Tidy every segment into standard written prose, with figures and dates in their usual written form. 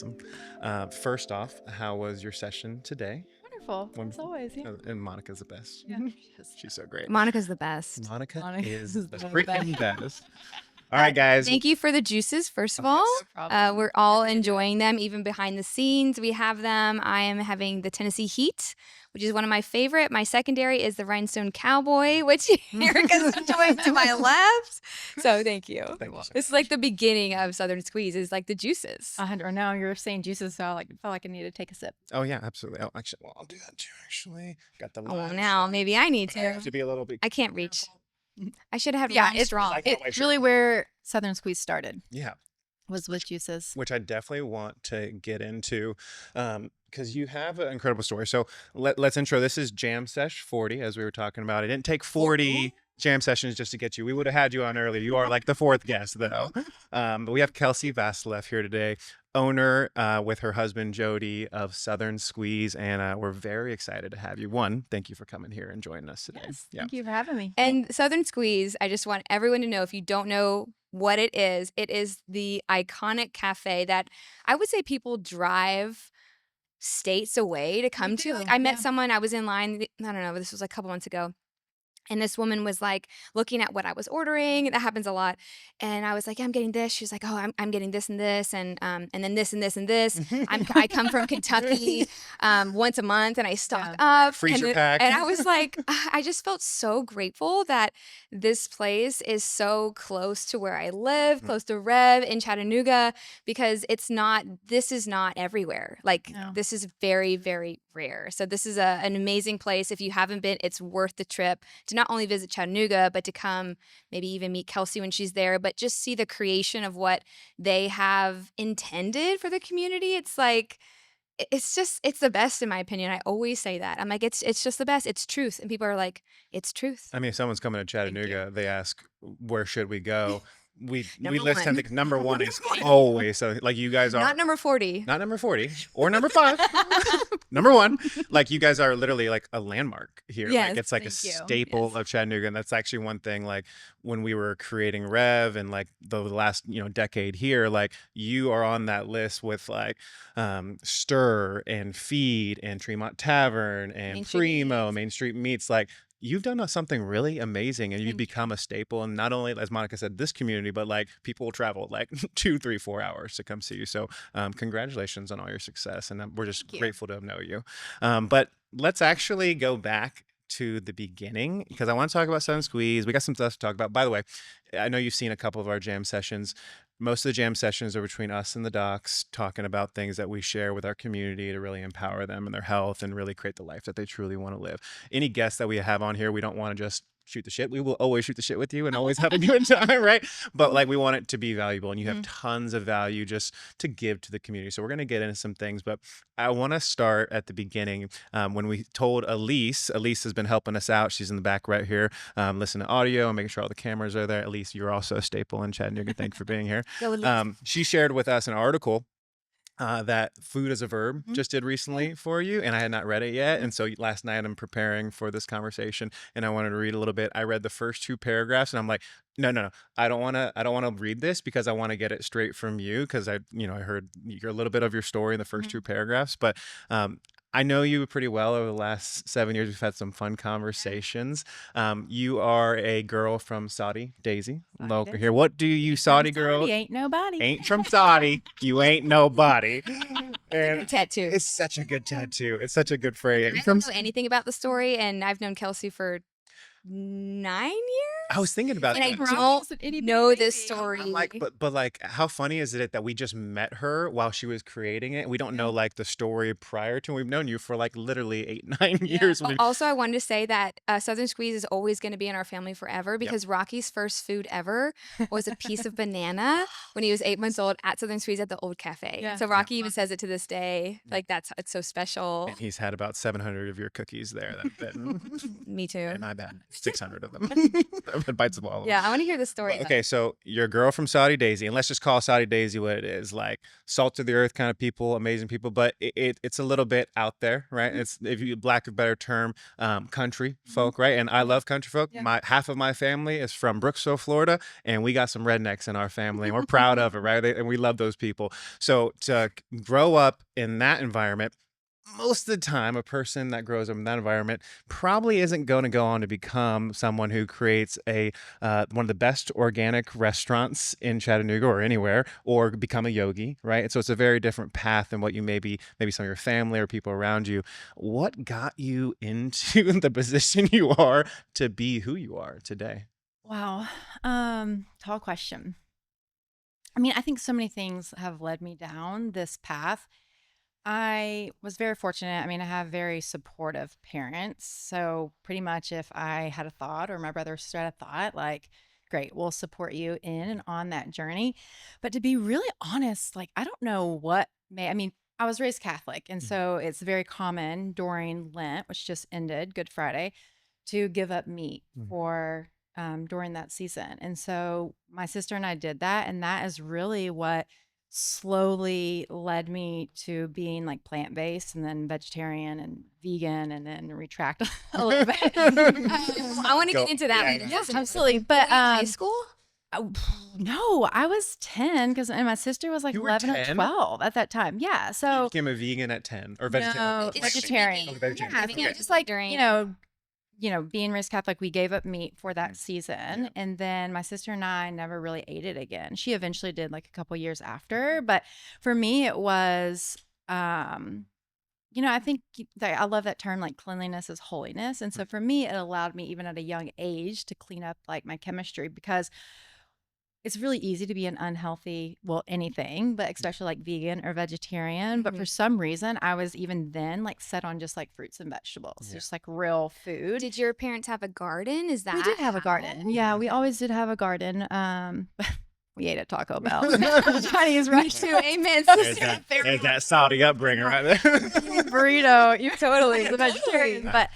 Awesome. First off, how was your session today? Wonderful. As always, yeah. And Monica's the best. Yeah. She's so great. Monica's the best. Monica Monica is is the the freaking best. All right, guys. Thank you for the juices, first of Oh, all. yes. No problem. We're all Happy to do it. enjoying them, even behind the scenes. We have them. I am having the Tennessee Heat, which is one of my favorite. My secondary is the Rhinestone Cowboy, which Erica's enjoying to my left. So thank you. Thank you so This is like the beginning of Southern Squeeze. Is like the juices. Or now you're saying juices, so I felt like I needed to take a sip. Oh, yeah, absolutely. Oh, actually, well, I'll do that too, actually. Got the Oh, lime now shot. maybe I need But I have to. to be a little bit. I can't reach. I should have Yeah, lime it's straw. like- Oh, my It's shirt. really where Southern Squeeze started, Yeah. was with juices. Which I definitely want to get into because you have an incredible story. So let's intro. This is Jam Sesh 40, as we were talking about. It didn't take 40 jam sessions just to get you. We would have had you on earlier. You are like the fourth guest, though. But we have Kelsey Vasileff here today, owner with her husband, Jody, of Southern Squeeze. And we're very excited to have you. One, thank you for coming here and joining us today. Yes, Yeah. thank you for having me. And Southern Squeeze, I just want everyone to know, if you don't know what it is the iconic cafe that I would say people drive states away to come to. do, Like, I met yeah. someone, I was in line, I don't know, this was like a couple months ago. And this woman was like looking at what I was ordering. That happens a lot. And I was like, yeah, I'm getting this. She was like, oh, I'm getting this and this, and then this and this and this. I come from Kentucky once a month, and I stock up. Freezer and, pack. and I was like, I just felt so grateful that this place is so close to where I live, close to Rev in Chattanooga, because this is not everywhere. Like, No. this is very, very rare. So this is an amazing place. If you haven't been, it's worth the trip to not only visit Chattanooga, but to come maybe even meet Kelsey when she's there, but just see the creation of what they have intended for the community. It's like, it's the best in my opinion. I always say that. I'm like, it's just the best. It's truth. And people are like, it's truth. I mean, if someone's coming to Chattanooga, they ask, where should we go? We Number list one. something. Number one is always so. Like, you guys are Not number 40. not number 40 or number 5. Number 1. Like, you guys are literally like a landmark here. Yes, Like, it's like a thank you. staple Yes. of Chattanooga. And that's actually one thing, like, when we were creating Rev and like the last, decade here, like, you are on that list with like Stir and Feed and Tremont Tavern and Main Street Primo, Meats. Main Street Meats. Like, you've done something really amazing, and you've Thank you. become a staple. And not only, as Monica said, this community, but like, people will travel like 2, 3, 4 hours to come see you. So congratulations on all your success. And we're just Thank you. grateful to know you. But let's actually go back to the beginning, because I want to talk about Southern Squeeze. We got some stuff to talk about. By the way, I know you've seen a couple of our jam sessions. Most of the jam sessions are between us and the docs, talking about things that we share with our community to really empower them in their health and really create the life that they truly want to live. Any guests that we have on here, we don't want to just shoot the shit. We will always shoot the shit with you and always have a good time, right? But like, we want it to be valuable, and you have tons of value just to give to the community. So we're going to get into some things, but I want to start at the beginning. When we told Elise has been helping us out. She's in the back right here, listening to audio and making sure all the cameras are there. Elise, you're also a staple in Chattanooga. Thank you for being here. Go Elise. She shared with us an article that Food as a Verb just did recently for you, and I had not read it yet. And so last night I'm preparing for this conversation, and I wanted to read a little bit. I read the first 2 paragraphs, and I'm like, no, I don't want to read this, because I want to get it straight from you, because I heard a little bit of your story in the first 2 paragraphs, but I know you pretty well. Over the last 7 years, we've had some fun conversations. You are a girl from Saudi, Daisy, local Daisy. here. What do you, Saudi girl? Saudi ain't nobody. Ain't from Saudi. You ain't nobody. And Tattoo. it's such a good tattoo. It's such a good phrase. I don't know anything about the story, and I've known Kelsey for 9 years. I was thinking about And I that. don't Rocky is an itty bitty know baby. this story. I'm like, but like, how funny is it that we just met her while she was creating it? We don't know like the story prior to. We've known you for like literally 8, 9 years. Also, I wanted to say that Southern Squeeze is always going to be in our family forever, because Rocky's first food ever was a piece of banana when he was 8 months old at Southern Squeeze at the old cafe. Yeah. So Rocky even says it to this day. Like, it's so special. And he's had about 700 of your cookies there. That been, Me too. and I bet 600 of them. It bites them all. Yeah, I want to hear the story. Okay, so your girl from Saudi Daisy, and let's just call Saudi Daisy what it is, like salt of the earth kind of people, amazing people, but it's a little bit out there, right? It's, if you lack a better term, country folk, right? And I love country folk. Yeah. My half of my family is from Brooksville, Florida, and we got some rednecks in our family, and we're proud of it, right? And we love those people. So to grow up in that environment, most of the time, a person that grows up in that environment probably isn't going to go on to become someone who creates a one of the best organic restaurants in Chattanooga or anywhere, or become a yogi, right? So it's a very different path than what you maybe some of your family or people around you. What got you into the position you are to be who you are today? Wow. Tall question. I mean, I think so many things have led me down this path. I was very fortunate. I mean, I have very supportive parents. So pretty much if I had a thought or my brother or sister had a thought, like, great, we'll support you in and on that journey. But to be really honest, like, I don't know what I mean, I was raised Catholic. And so it's very common during Lent, which just ended, Good Friday, to give up meat for during that season. And so my sister and I did that. And that is really what slowly led me to being like plant-based and then vegetarian and vegan and then retract a little bit. I want to get into that later. Yeah, absolutely. But high school? no, I was 10 because and my sister was like You were 11 or 10? 12 at that time. Yeah. You So became a vegan at 10 or no, vegetarian? vegetarian. Oh, vegetarian. Yeah, Okay. just like During- being raised Catholic, we gave up meat for that season. And then my sister and I never really ate it again. She eventually did like a couple years after. But for me, it was, I think that I love that term, like cleanliness is holiness. And so for me, it allowed me, even at a young age, to clean up like my chemistry because it's really easy to be an unhealthy, well, anything, but especially like vegan or vegetarian. But for some reason, I was even then like set on just like fruits and vegetables, just like real food. Did your parents have a garden? Is that We did have a how? garden. Yeah, we always did have a garden. We ate at Taco Bell. Chinese restaurant. Amen. There's that Saudi upbringing right there. Burrito. You totally the vegetarian. But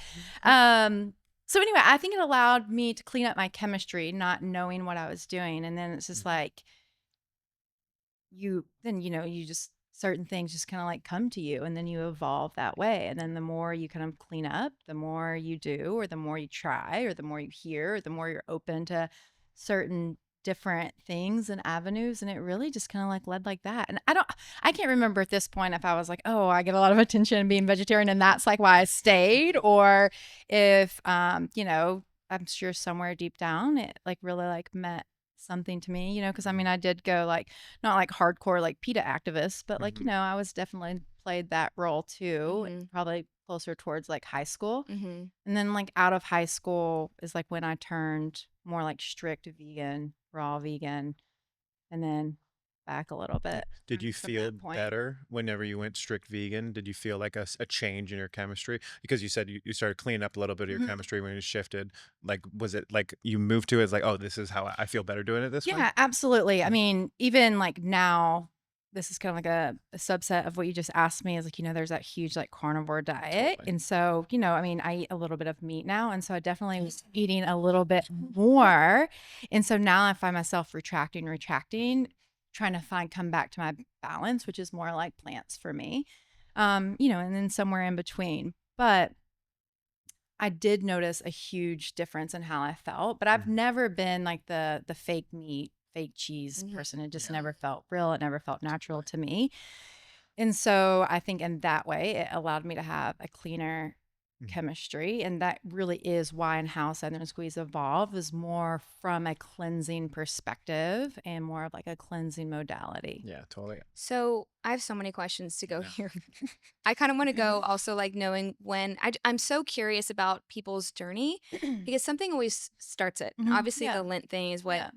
so anyway, I think it allowed me to clean up my chemistry, not knowing what I was doing. And then it's just like you just certain things just kind of like come to you and then you evolve that way. And then the more you kind of clean up, the more you do, or the more you try, or the more you hear, or the more you're open to certain different things and avenues. And it really just kind of like led like that. And I can't remember at this point if I was like, oh, I get a lot of attention being vegetarian and that's like why I stayed, or if I'm sure somewhere deep down it like really like meant something to me, because I mean I did go like not like hardcore like PETA activist, but like I was definitely played that role too, and probably closer towards like high school. And then like out of high school is like when I turned more like strict vegan, raw vegan, and then back a little bit. Did you from feel that point. better whenever you went strict vegan? Did you feel like a change in your chemistry? Because you said you started cleaning up a little bit of your chemistry when you shifted. Like, was it like you moved to it? It's like, oh, this is how I feel better doing it this way? Yeah, absolutely. I mean, even like now, this is kind of like a subset of what you just asked me is like, there's that huge like carnivore diet. Totally. And so, I mean, I eat a little bit of meat now. And so I definitely was eating a little bit more. And so now I find myself retracting, trying to come back to my balance, which is more like plants for me, and then somewhere in between. But I did notice a huge difference in how I felt, but I've never been like the fake meat, fake cheese person. It just never felt real. It never felt natural to me. And so I think in that way, it allowed me to have a cleaner chemistry. And that really is why and how Southern Squeeze evolved, is more from a cleansing perspective and more of like a cleansing modality. Yeah, totally. So I have so many questions to go here. I kind of want to go also like knowing when I'm so curious about people's journey because something always starts it. Obviously Yeah. the Lent thing is what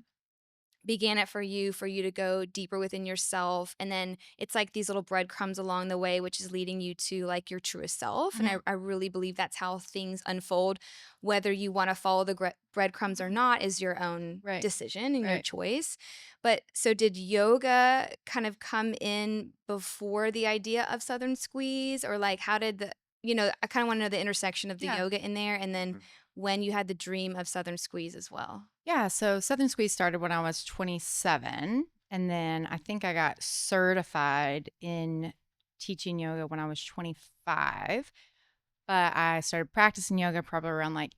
began it for you to go deeper within yourself. And then it's like these little breadcrumbs along the way, which is leading you to like your truest self. And I really believe that's how things unfold. Whether you want to follow the breadcrumbs or not is your own decision and your choice. But so did yoga kind of come in before the idea of Southern Squeeze, or like how did I kind of want to know the intersection of the yoga in there, and then when you had the dream of Southern Squeeze as well. Yeah, so Southern Squeeze started when I was 27, and then I think I got certified in teaching yoga when I was 25, but I started practicing yoga probably around like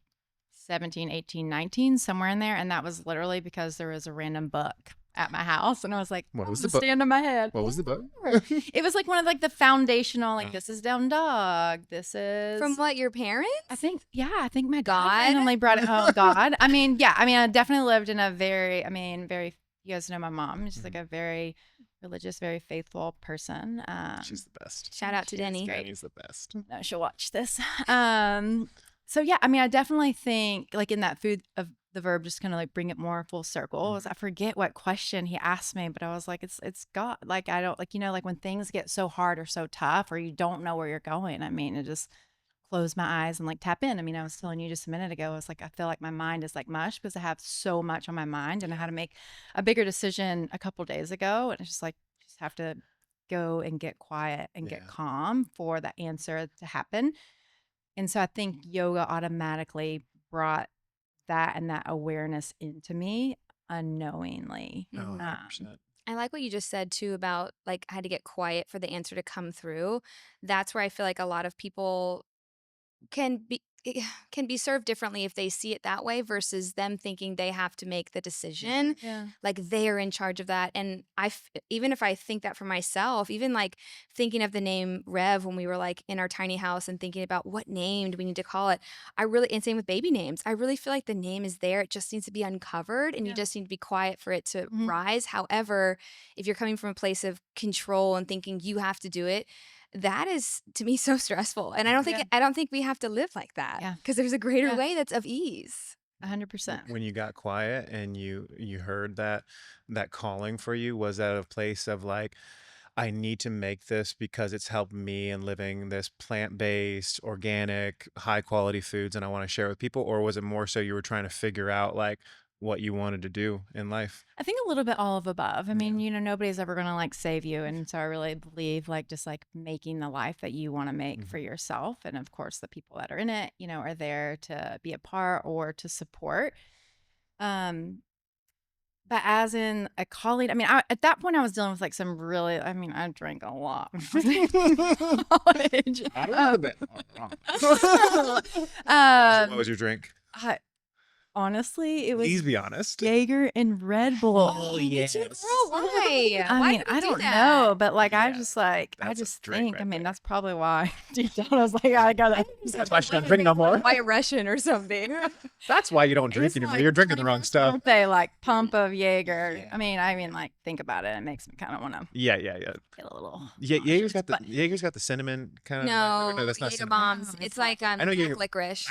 17, 18, 19, somewhere in there, and that was literally because there was a random book at my house, and I was like, What "Oh, was the the book? stand on my head." What was the book? It was like one of like the foundational, like this is down dog, this is From what, your parents? I think my dad God? randomly brought it home. God. I mean, yeah. I mean, I definitely lived in a very, you guys know my mom. She's like a very religious, very faithful person. She's the best. Shout out to she is Denny. great. Danny's the best. No, she'll watch this. So yeah, I mean, I definitely think like in that food of the verb, just kind of like bring it more full circle. Was I forget what question he asked me, but I was like, it's God. Like I don't like, like when things get so hard or so tough or you don't know where you're going. I mean, it just close my eyes and like tap in. I mean, I was telling you just a minute ago, I was like, I feel like my mind is like mush because I have so much on my mind and I had to make a bigger decision a couple days ago. And it's just like, just have to go and get quiet and get calm for the answer to happen. And so I think yoga automatically brought that and that awareness into me unknowingly. Oh, 100%. I like what you just said too about like I had to get quiet for the answer to come through. That's where I feel like a lot of people can be served differently if they see it that way versus them thinking they have to make the decision. Yeah. Like they are in charge of that. And even if I think that for myself, even like thinking of the name Rev when we were like in our tiny house and thinking about what name do we need to call it, and same with baby names, I really feel like the name is there. It just needs to be uncovered and you just need to be quiet for it to rise. However, if you're coming from a place of control and thinking you have to do it, that is to me so stressful. And I don't think we have to live like that. Yeah. Because there's a greater way that's of ease. 100%. When you got quiet and you heard that calling for you, was that a place of like, I need to make this because it's helped me in living this plant-based, organic, high-quality foods and I want to share with people? Or was it more so you were trying to figure out like what you wanted to do in life? I think a little bit all of above. I mean, nobody's ever going to like save you. And so I really believe like just like making the life that you want to make for yourself. And of course, the people that are in it, are there to be a part or to support. But as in a colleague, I mean, at that point I was dealing with like some really, I mean, I drank a lot. College. What was your drink? Honestly, it was Please be honest. Jaeger and Red Bull. Oh, yes. Why? I mean, I don't know, but like, I just like, I That's a just drink think, right I mean, there. that's probably why deep down I was like, I gotta. That's why she don't drink no more. Why a Russian or something? That's why you don't drink It's anymore. like You're drinking the wrong stuff. Birthday, like pump of Jaeger. I mean, like think about it. It makes me kind of want to Yeah. get a little. Yeah, Jaeger's got the but- cinnamon kind of. No, that's not Jaeger cinnamon. bombs. It's like know black Jaeger- licorice.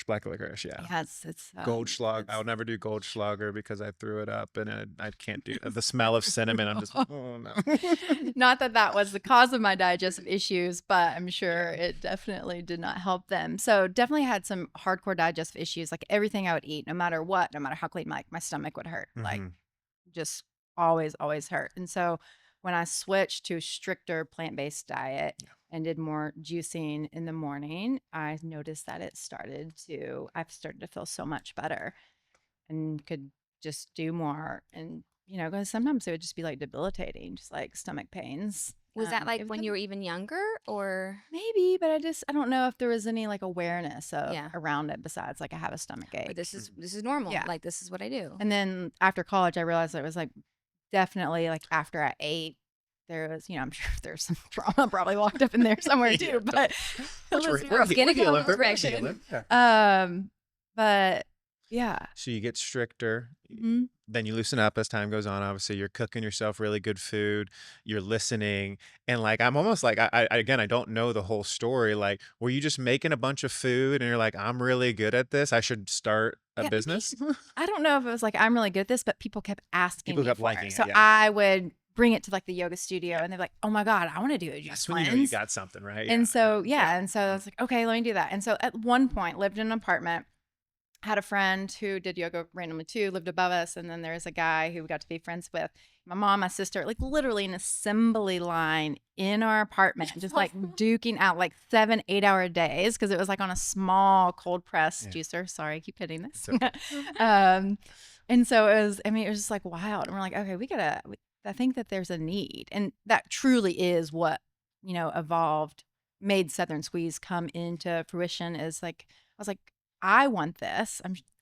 Black licorice. Yeah. Yeah, it's Goldschlag. I'll never do Goldschlager because I threw it up and I can't do the smell of cinnamon. I'm just, oh no. Not that was the cause of my digestive issues, but I'm sure it definitely did not help them. So definitely had some hardcore digestive issues. Like everything I would eat, no matter what, no matter how clean, my stomach would hurt. Like just always hurt. And so when I switched to a stricter plant-based diet and did more juicing in the morning, I noticed that I've started to feel so much better and could just do more. And, because sometimes it would just be like debilitating, just like stomach pains. Was that like it when was- you were even younger or? Maybe, but I don't know if there was any like awareness Yeah. around it besides like I have a stomach Or ache. this is normal. Yeah. Like this is what I do. And then after college, I realized it was like definitely like after I ate, there was, I'm sure there's some trauma probably locked up in there somewhere too. But gonna go in this direction. but yeah. So you get stricter. Mhm. Then you loosen up as time goes on. Obviously, you're cooking yourself really good food. You're listening, and like I'm almost like I don't know the whole story. Like, were you just making a bunch of food, and you're like, I'm really good at this. I should start a Yeah, business. I don't know if it was like I'm really good at this, but people kept asking People me kept for liking it. it, So yeah. I would bring it to like the yoga studio, and they're like, "Oh my god, I want to do a juice That's when you know you cleanse." got something, right? And so and so I was like, okay, let me do that. And so at one point, lived in an apartment. Had a friend who did yoga randomly too, lived above us, and then there's a guy who we got to be friends with. my mom, my sister, like literally an assembly line in our apartment, just like duking out like 7-8 hour days because it was like on a small cold press juicer. Sorry, I keep hitting this. And so it was, I mean, it was just like wild. And we're like, okay, I think that there's a need. And that truly is what, evolved, made Southern Squeeze come into fruition is like, I was like, I want this.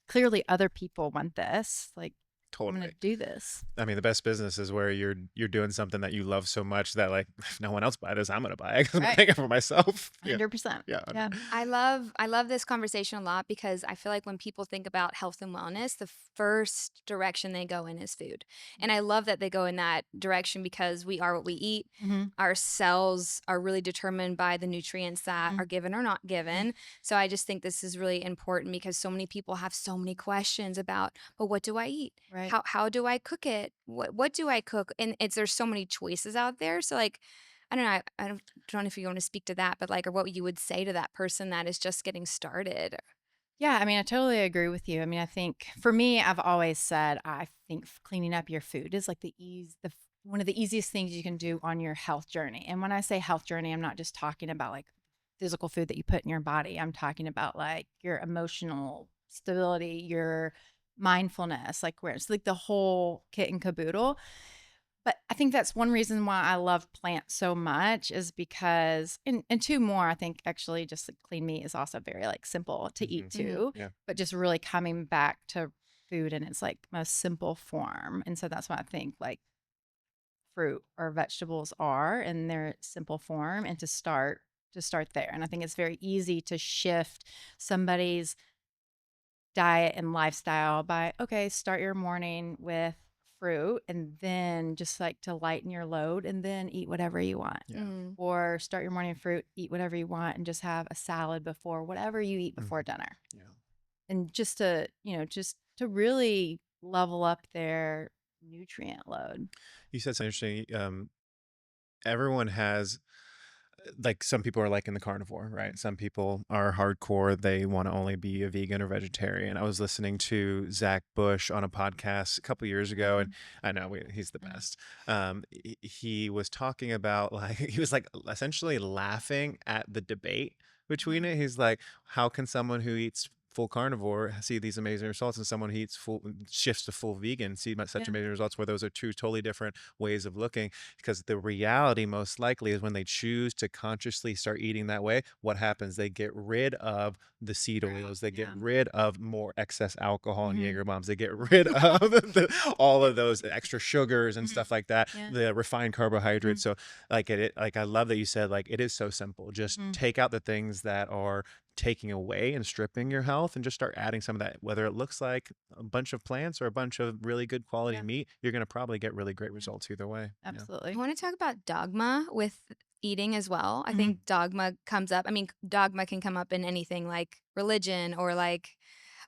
Clearly other people want this. Like, I'm Totally. going to do this. I mean, the best business is where you're doing something that you love so much that like if no one else buys this, I'm gonna buy it because I'm Right. paying it for myself. 100%. Yeah. Yeah. I love this conversation a lot because I feel like when people think about health and wellness, the first direction they go in is food. And I love that they go in that direction because we are what we eat. Mm-hmm. Our cells are really determined by the nutrients that are given or not given. So I just think this is really important because so many people have so many questions about, well, what do I eat? Right. How do I cook it? What do I cook? And there's so many choices out there. So like, I don't know. I don't know if you want to speak to that, but like, or what you would say to that person that is just getting started. Yeah, I mean, I totally agree with you. I mean, I think for me, I've always said I think cleaning up your food is like one of the easiest things you can do on your health journey. And when I say health journey, I'm not just talking about like physical food that you put in your body. I'm talking about like your emotional stability, your mindfulness, like where it's like the whole kit and caboodle. But I think that's one reason why I love plants so much is because, and two more, I think actually just like clean meat is also very like simple to eat too, Yeah. but just really coming back to food in its like most simple form. And so that's why I think like fruit or vegetables are in their simple form and to start there. And I think it's very easy to shift somebody's diet and lifestyle by, okay, start your morning with fruit and then just like to lighten your load and then eat whatever you want. Yeah. Or start your morning with fruit, eat whatever you want and just have a salad before whatever you eat before dinner. Yeah. And just to really level up their nutrient load. You said something interesting. Everyone has like some people are like in the carnivore, right? Some people are hardcore. They want to only be a vegan or vegetarian. I was listening to Zach Bush on a podcast a couple years ago, and I know he's the best. He was talking about like, he was like essentially laughing at the debate between it. He's like, how can someone who eats full carnivore see these amazing results and someone who eats shifts to full vegan see such amazing results, where those are two totally different ways of looking? Because the reality most likely is when they choose to consciously start eating that way, what happens? They get rid of the seed oils, they get rid of more excess alcohol and Jaeger bombs, they get rid of all of those extra sugars and stuff like that, the refined carbohydrates. So like I love that you said like it is so simple. Just take out the things that are taking away and stripping your health and just start adding some of that, whether it looks like a bunch of plants or a bunch of really good quality meat, you're going to probably get really great results either way. Absolutely. I want to talk about dogma with eating as well. I think dogma comes up. I mean, dogma can come up in anything like religion or like,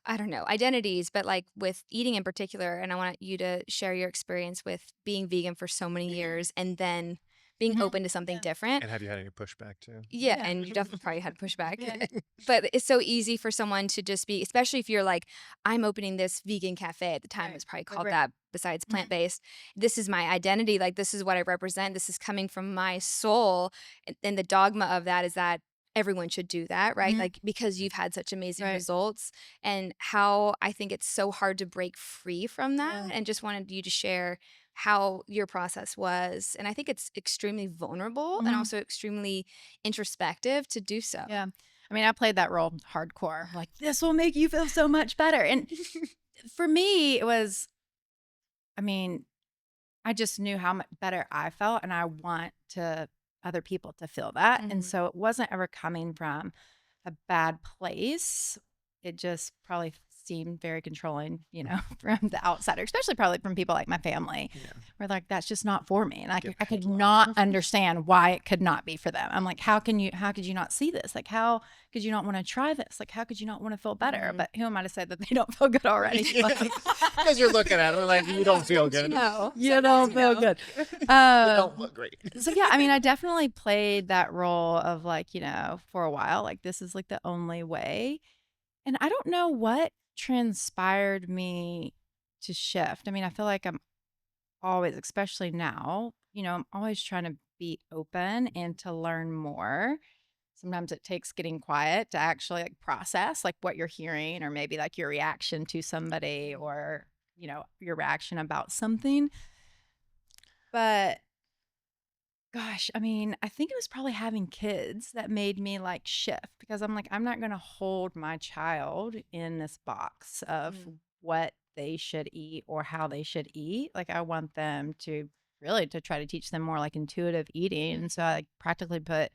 I don't know, identities, but like with eating in particular. And I want you to share your experience with being vegan for so many years and then being open to something different. And have you had any pushback too? Yeah, and you definitely probably had pushback. But it's so easy for someone to just be, especially if you're like, I'm opening this vegan cafe. At the time, it was probably called that besides plant-based. This is my identity. Like, this is what I represent. This is coming from my soul. And the dogma of that is that everyone should do that, right? Like, because you've had such amazing results, and how I think it's so hard to break free from that. And just wanted you to share how your process was. And I think it's extremely vulnerable and also extremely introspective to do so. Yeah. I mean, I played that role hardcore. Like, this will make you feel so much better. And for me, it was, I mean, I just knew how much better I felt, and I want other people to feel that. And so it wasn't ever coming from a bad place. It just probably seemed very controlling, from the outsider, especially probably from people like my family. Where like, that's just not for me. And I could not understand why it could not be for them. I'm like, how could you not see this? Like, how could you not want to try this? Like, how could you not want to feel better? But who am I to say that they don't feel good already? Because you're looking at it like, you don't feel good. You don't feel good. You don't look great. So yeah, I mean, I definitely played that role of like, for a while, like this is like the only way. And I don't know what transpired me to shift. I mean, I feel like I'm always, especially now, I'm always trying to be open and to learn more. Sometimes it takes getting quiet to actually like process like what you're hearing, or maybe like your reaction to somebody, or, your reaction about something. But gosh, I mean, I think it was probably having kids that made me like shift, because I'm like, I'm not going to hold my child in this box of what they should eat or how they should eat. Like, I want them to really to try to teach them more like intuitive eating. And so I like practically put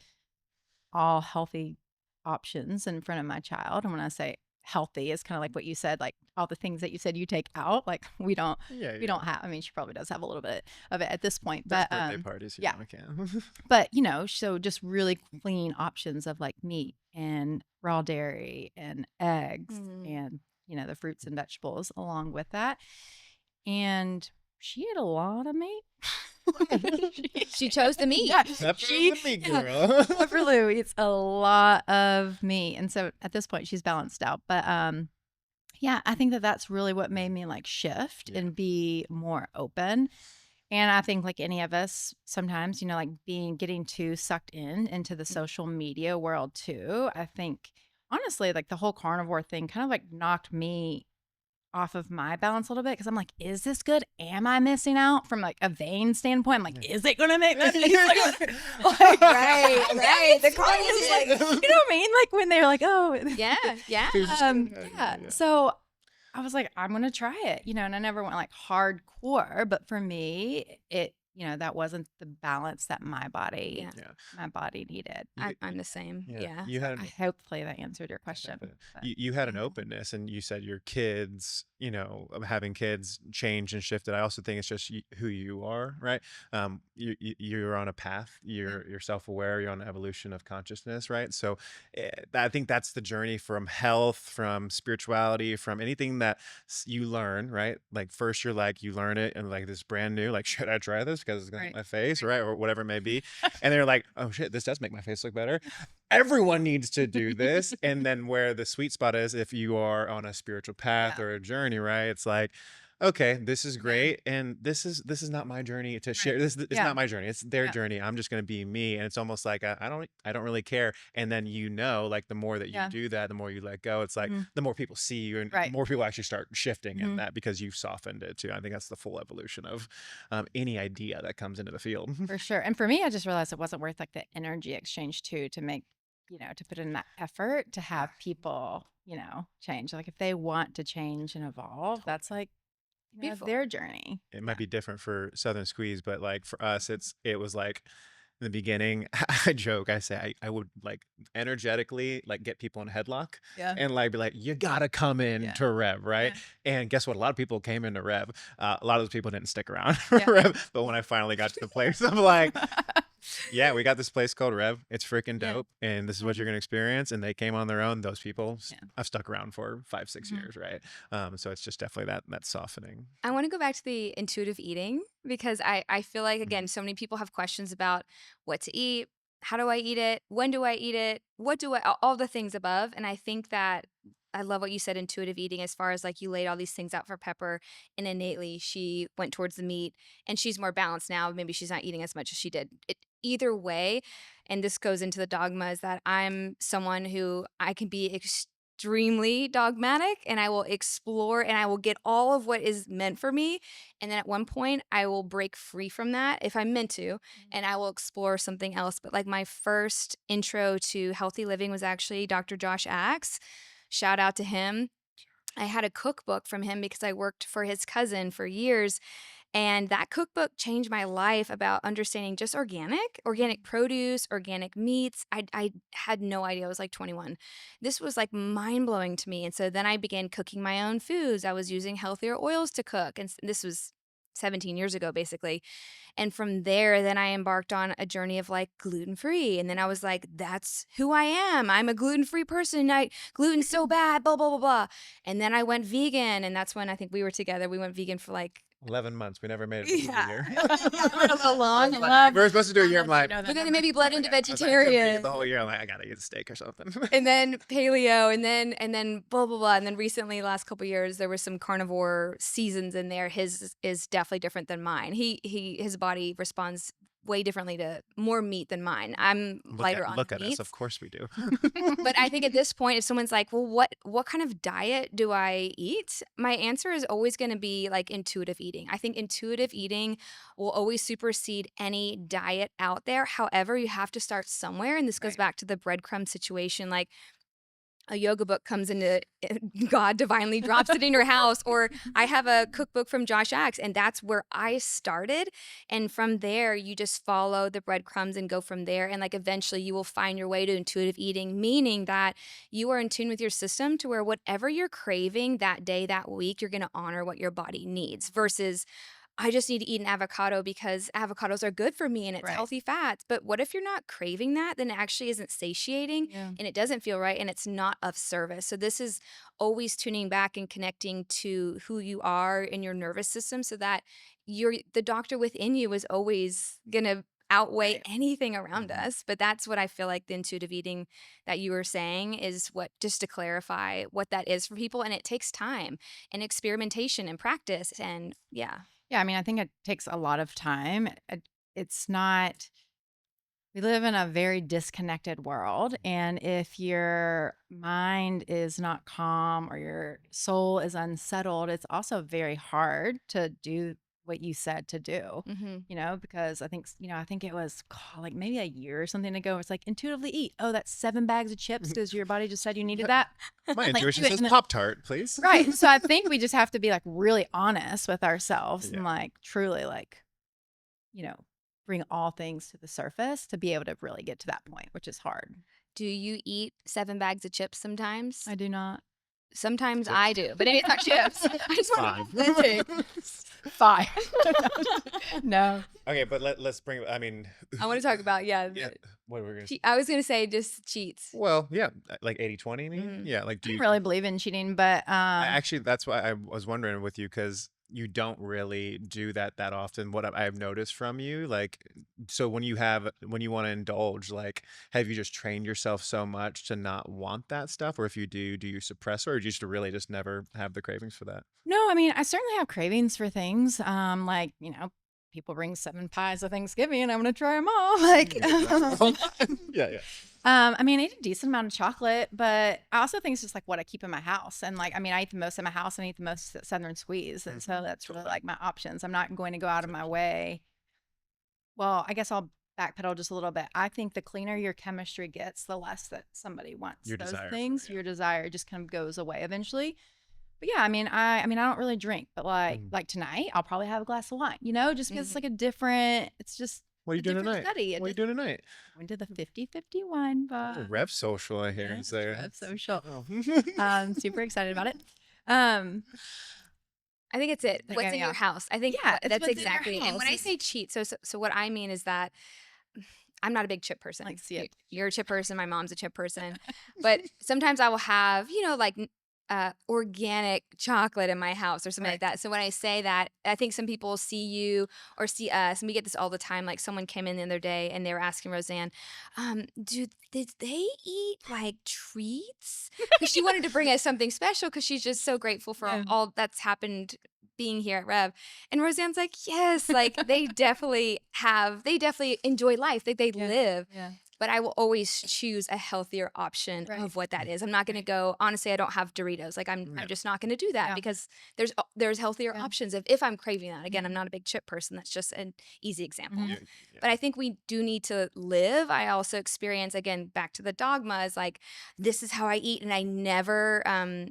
all healthy options in front of my child. And when I say healthy, is kind of like what you said, like all the things that you said you take out, like we don't have. I mean, she probably does have a little bit of it at this point, There's but birthday parties, yeah. Okay. But so just really clean options of like meat and raw dairy and eggs and the fruits and vegetables along with that. And she ate a lot of meat. She chose the meat. Yeah, She the meat girl. Pepper Lou eats a lot of meat, and so at this point she's balanced out. But yeah, I think that that's really what made me like shift and be more open. And I think like any of us sometimes, like getting too sucked into the social media world too. I think honestly, like the whole carnivore thing kind of like knocked me off of my balance a little bit, because I'm like, is this good? Am I missing out from like a vein standpoint? I'm like, is it gonna make me like, right. The carnivore is like, you know what I mean? Like when they're like, oh, yeah. So I was like, I'm gonna try it, and I never went like hardcore, but for me, it that wasn't the balance that my body needed. I'm the same. Yeah. You had hopefully that answered your question. You had an openness, and you said your kids, having kids changed and shifted. I also think it's just who you are, right? You're on a path. You're self-aware. You're on an evolution of consciousness, right? So I think that's the journey from health, from spirituality, from anything that you learn, right? Like first you're like, you learn it and like this brand new, like, should I try this because it's gonna make my face, right? Or whatever it may be. And they're like, oh shit, this does make my face look better. Everyone needs to do this. And then where the sweet spot is, if you are on a spiritual path or a journey, right? It's like, okay, this is great, and this is not my journey to share. This is not my journey. It's their journey. I'm just going to be me, and it's almost like I don't really care. And then like the more that you do that, the more you let go. It's like the more people see you, and more people actually start shifting in that, because you've softened it too. I think that's the full evolution of any idea that comes into the field. For sure. And for me, I just realized it wasn't worth like the energy exchange too, to make to put in that effort to have people change. Like if they want to change and evolve, that's like their journey. It might be different for Southern Squeeze, but like for us, it was like in the beginning, I joke, I say I would like energetically like get people in a headlock and like be like, you gotta come in to Rev, right? And guess what? A lot of people came into Rev. A lot of those people didn't stick around for Rev. But when I finally got to the place, I'm like, yeah, we got this place called Rev. It's freaking dope. And this is what you're going to experience. And they came on their own. Those people I've stuck around for 5-6 years, right? So it's just definitely that softening. I want to go back to the intuitive eating, because I feel like, again, so many people have questions about what to eat, how do I eat it, when do I eat it, all the things above. And I think that I love what you said, intuitive eating, as far as like you laid all these things out for Pepper, and innately she went towards the meat, and she's more balanced now. Maybe she's not eating as much as she did. Either way, and this goes into the dogma, is that I'm someone who I can be extremely dogmatic, and I will explore and I will get all of what is meant for me. And then at one point I will break free from that if I'm meant to, and I will explore something else. But like my first intro to healthy living was actually Dr. Josh Axe. Shout out to him. I had a cookbook from him because I worked for his cousin for years. And that cookbook changed my life about understanding just organic produce, organic meats. I had no idea. I was like 21. This was like mind-blowing to me. And so then I began cooking my own foods. I was using healthier oils to cook. And this was 17 years ago, basically. And from there, then I embarked on a journey of like gluten-free. And then I was like, that's who I am. I'm a gluten-free person. Gluten's so bad, blah, blah, blah, blah. And then I went vegan. And that's when I think we were together. We went vegan for like 11 months. We never made it to the Yeah. year. A long We love. were supposed to do a year. I'm like, But then it made me bled into I was like, vegetarian. the whole year. I'm like, I gotta eat a steak or something. And then paleo, and then blah blah blah, and then recently, last couple years, there was some carnivore seasons in there. His is definitely different than mine. His body responds way differently to more meat than mine. I'm lighter on Look at us. meats. Of course we do. But I think at this point, if someone's like, well, what kind of diet do I eat? My answer is always going to be like intuitive eating. I think intuitive eating will always supersede any diet out there. However, you have to start somewhere. And this goes Right. back to the breadcrumb situation. Like, a yoga book comes into God divinely drops it in your house, or I have a cookbook from Josh Axe, and that's where I started. And from there, you just follow the breadcrumbs and go from there. And like eventually, you will find your way to intuitive eating, meaning that you are in tune with your system to where whatever you're craving that day, that week, you're going to honor what your body needs versus I just need to eat an avocado because avocados are good for me and it's Right. healthy fats. But what if you're not craving that? Then it actually isn't satiating Yeah. and it doesn't feel right and it's not of service. So this is always tuning back and connecting to who you are in your nervous system so that the doctor within you is always gonna outweigh Right. anything around Mhm. us. But that's what I feel like the intuitive eating that you were saying is what, just to clarify what that is for people. And it takes time and experimentation and practice. And yeah. Yeah, I mean, I think it takes a lot of time. It's not, we live in a very disconnected world. And if your mind is not calm or your soul is unsettled, it's also very hard to do what you said to do, Mm-hmm. because I think it was like maybe a year or something ago. It's like intuitively eat. Oh, that's 7 bags of chips because your body just said you needed that. My Like, intuition do it says in a- Pop-Tart, please. Right. So I think we just have to be like really honest with ourselves Yeah. and like truly like, bring all things to the surface to be able to really get to that point, which is hard. Do you eat 7 bags of chips sometimes? I do not. Sometimes Chips. I do, but it's not chips. I just want to be authentic. 5. No. Okay, but let's bring. I mean, I want to talk about, yeah. What were we gonna say? I was going to say just cheats. Well, yeah, like 80-20 maybe. Mhm. Yeah, like I don't really believe in cheating, but actually, that's why I was wondering with you because you don't really do that often. What I've noticed from you, like, so when you want to indulge, like, have you just trained yourself so much to not want that stuff, or if you do you suppress, or do you just really just never have the cravings for that? no, I mean, I certainly have cravings for things. Like, people bring 7 pies of Thanksgiving and I'm going to try them all. Like, Yeah. I mean, I eat a decent amount of chocolate, but I also think it's just like what I keep in my house. And like, I mean, I eat the most in my house and I eat the most at Southern Squeeze. And so that's really like my options. I'm not going to go out of my way. Well, I guess I'll backpedal just a little bit. I think the cleaner your chemistry gets, the less that somebody wants Your those desire for it, things. yeah. Your desire just kind of goes away eventually. But yeah, I mean, I don't really drink, but like tonight, I'll probably have a glass of wine, just because it's like it's just What are you a doing different tonight? study. What are you doing tonight? Went to the 50/50 wine bar. Oh, Rev Social, I hear. Yeah, Is there? Rev Social. Oh. I'm super excited about it. I think it's it. Like, What's in your house? I think Yeah, it's that's what's in your exactly. And when I house. say cheat, so what I mean is that I'm not a big chip person. Like, see it. You're a chip person. My mom's a chip person. But sometimes I will have, like organic chocolate in my house or something like that. So when I say that, I think some people see you or see us, and we get this all the time. Like someone came in the other day and they were asking Roseanne, did they eat like treats? Because she wanted to bring us something special because she's just so grateful for Yeah. all that's happened being here at Rev. And Roseanne's like, yes, like they definitely enjoy life. They Yeah. live. Yeah. But I will always choose a healthier option Right. of what that is. I'm not going to go, honestly, I don't have Doritos. Like I'm just not going to do that Yeah. because there's healthier Yeah. options if I'm craving that. Again, I'm not a big chip person. That's just an easy example. Mhm. Yeah. But I think we do need to live. I also experience, again, back to the dogma, is like, this is how I eat. And I never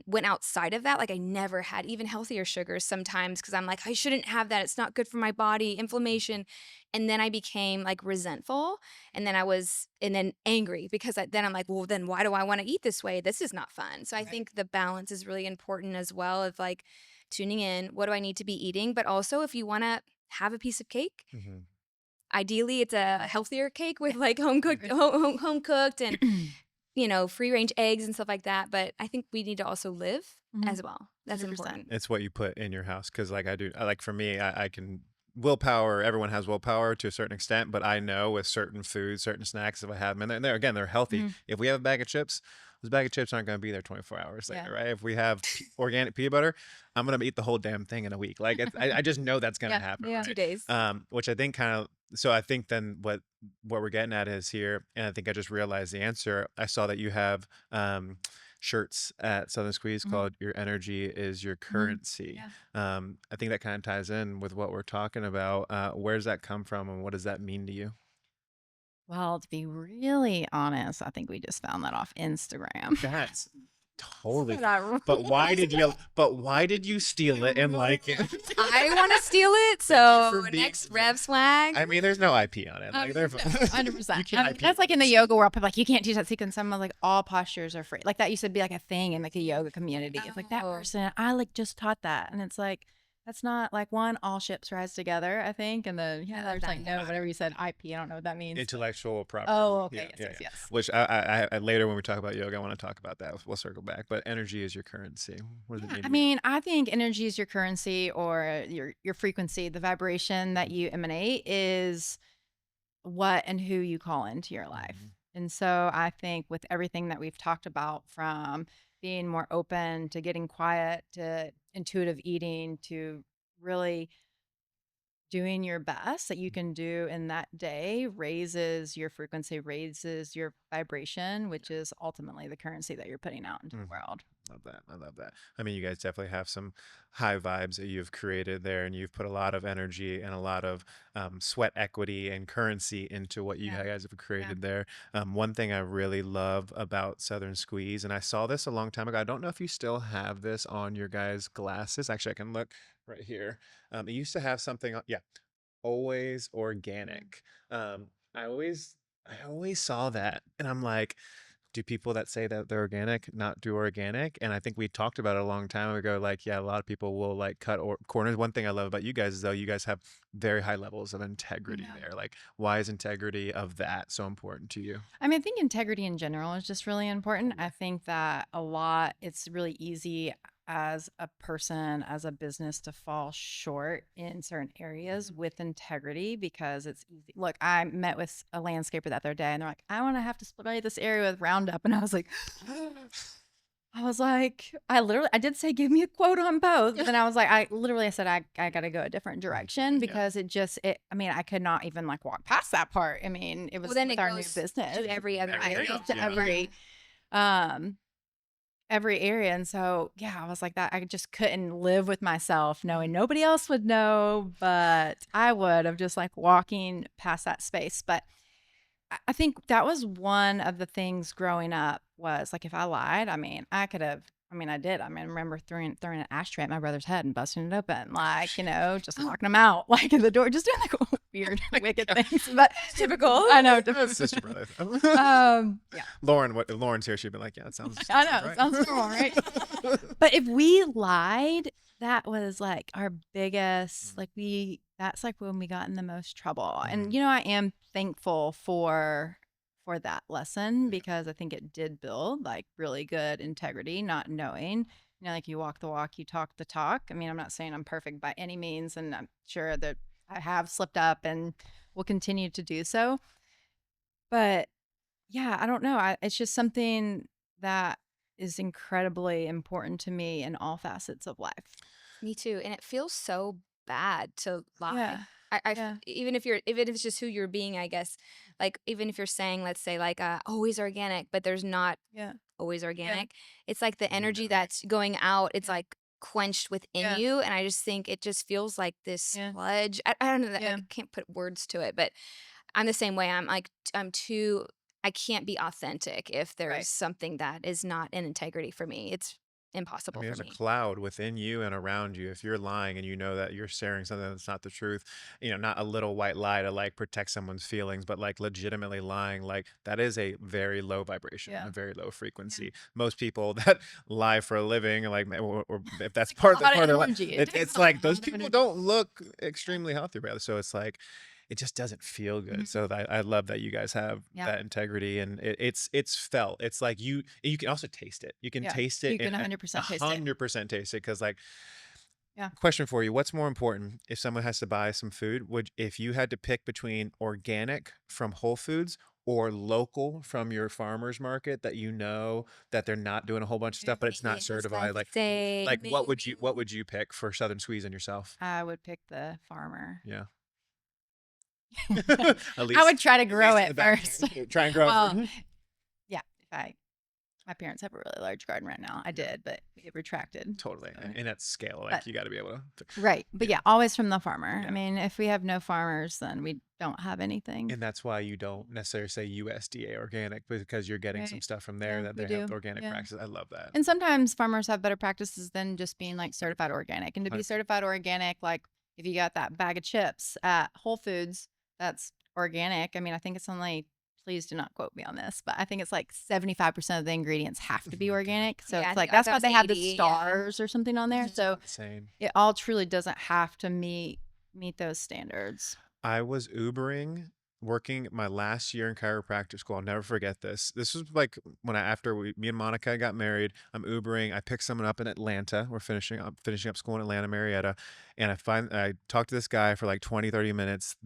went outside of that. Like I never had even healthier sugars sometimes because I'm like, I shouldn't have that. It's not good for my body, inflammation. And then I became like resentful. And then angry because then I'm like, well, then why do I want to eat this way? This is not fun. So I think the balance is really important as well of like tuning in. What do I need to be eating? But also if you want to have a piece of cake, ideally it's a healthier cake with like home cooked and free range eggs and stuff like that. But I think we need to also live Mhm. as well. That's 100%. important. It's what you put in your house. Cause like like for me, I can willpower, everyone has willpower to a certain extent, but I know with certain foods, certain snacks, if I have them, and they're again, they're healthy. Mhm. If we have a bag of chips, those bag of chips aren't going to be there 24 hours Yeah. later, right? If we have organic peanut butter, I'm going to eat the whole damn thing in a week. Like I just know that's going to Yeah, happen, yeah. 2 right? days. Which I think kind of, so I think then what we're getting at is here, and I think I just realized the answer. I saw that you have shirts at Southern Squeeze Mhm. called "Your Energy is Your Currency." Yeah. I think that kind of ties in with what we're talking about. Where does that come from, and what does that mean to you? Well, to be really honest, I think we just found that off Instagram. That's totally. But I But why did you? But why did you steal it and like it? I want to steal it. Thank you So for being- next Rev Swag. I mean, there's no IP on it. Like, they're 100%. You can't IP That's like in the yoga world. People are like, you can't teach that sequence. Someone's like, all postures are free. Like that used to be like a thing in like the yoga community. It's like that Oh. person, I like just taught that. And it's like, that's not like one, all ships rise together, I think. And then, I love there's that. like, no, whatever you said, IP, I don't know what that means. Intellectual property. Oh, okay. Yeah, Yes, yeah. yes. Which I later when we talk about yoga, I want to talk about that. We'll circle back. But energy is your currency. What does it mean? I to you? mean, I think energy is your currency or your frequency. The vibration that you emanate is what and who you call into your life. Mhm. And so I think with everything that we've talked about, from being more open to getting quiet to intuitive eating to really doing your best that you can do in that day, raises your frequency, raises your vibration, which is ultimately the currency that you're putting out into the Mhm. world. Love that. I love that. I mean, you guys definitely have some high vibes that you've created there, and you've put a lot of energy and a lot of sweat equity and currency into what you Yeah. guys have created there. One thing I really love about Southern Squeeze, and I saw this a long time ago. I don't know if you still have this on your guys' glasses. Actually, I can look right here. It used to have something, yeah, always organic. I always saw that, and I'm like, do people that say that they're organic not do organic? And I think we talked about it a long time ago. Like, yeah, a lot of people will like cut corners. One thing I love about you guys is though you guys have very high levels of integrity Yeah. there. Like, why is integrity of that so important to you? I mean, I think integrity in general is just really important. I think that it's really easy as a person, as a business, to fall short in certain areas with integrity because it's easy. Look, I met with a landscaper the other day and they're like, I want to have to spray this area with Roundup. And I was like, I did say, give me a quote on both. But then I was like, I said, I got to go a different direction because I mean, I could not even like walk past that part. I mean, it was then with it our new goes business. to every other Everything area. else, To yeah. every area. And so, yeah, I was like that. I just couldn't live with myself knowing nobody else would know, but I would of just like walking past that space. But I think that was one of the things growing up was like if I lied, I mean, I did. I mean, I remember throwing an ashtray at my brother's head and busting it open, like, just knocking him out, like in the door, just doing like weird, wicked things. But Typical. I know. Sister brother. Yeah. Lauren's here. She'd be like, yeah, it sounds. I know. right. Sounds normal, right? But if we lied, that was like our biggest, that's like when we got in the most trouble. And, I am thankful for that lesson because I think it did build like really good integrity, not knowing, like you walk the walk, you talk the talk. I mean, I'm not saying I'm perfect by any means, and I'm sure that I have slipped up and will continue to do so. But yeah, I don't know. It's just something that is incredibly important to me in all facets of life. Me too. And it feels so bad to lie. Yeah. Yeah. Even if it's just who you're being, I guess, like even if you're saying, let's say like always organic, but there's not Yeah. always organic. It's like the energy that's going out, it's like quenched within you. And I just think it just feels like this sludge. I don't know, I can't put words to it, but I'm the same way. I can't be authentic if there's something that is not in integrity for me. It's impossible I mean, for there's me. a cloud within you and around you. If you're lying and you know that you're sharing something that's not the truth, not a little white lie to like protect someone's feelings, but like legitimately lying, like that is a very low vibration, a very low frequency. Most people that lie for a living, like, or if that's part of their life, it's like those people don't look extremely healthy, brother. So it's like, it just doesn't feel good. Mhm. So I love that you guys have Yeah. that integrity, and it's felt. It's like you can also taste it. You can Yeah. taste it You in can 100% taste it. 100% taste it, because like, Yeah. question for you, what's more important if someone has to buy some food? If you had to pick between organic from Whole Foods or local from your farmer's market that you know that they're not doing a whole bunch of stuff, but it's not I was about certified, to like say, what would you pick for Southern Squeeze and yourself? I would pick the farmer. Yeah. I At least would try to at grow least in the it back. first. Try and grow it Well, first. yeah, my parents have a really large garden right now. I did, but it retracted. Totally. So, And at scale, like but you got to be able to. right. But yeah, always from the farmer. Yeah. I mean, if we have no farmers, then we don't have anything. And that's why you don't necessarily say USDA organic, because you're getting some Right. stuff from there Yeah, that we they have do. organic Yeah. practices. I love that. And sometimes farmers have better practices than just being like certified organic. And to be 100%. certified organic, like if you got that bag of chips at Whole Foods, that's organic. I mean, I think it's only, please do not quote me on this, but I think it's like 75% of the ingredients have to be Oh my God. organic. So Yeah, I it's think like I that's thought why it they was have the 80, yeah. stars or something on there. So Insane. it all truly doesn't have to meet those standards. I was Ubering working my last year in chiropractic school. I'll never forget this. This was like when me and Monica got married. I'm Ubering. I picked someone up in Atlanta. We're finishing up school in Atlanta, Marietta. And I talked to this guy for like 20, 30 minutes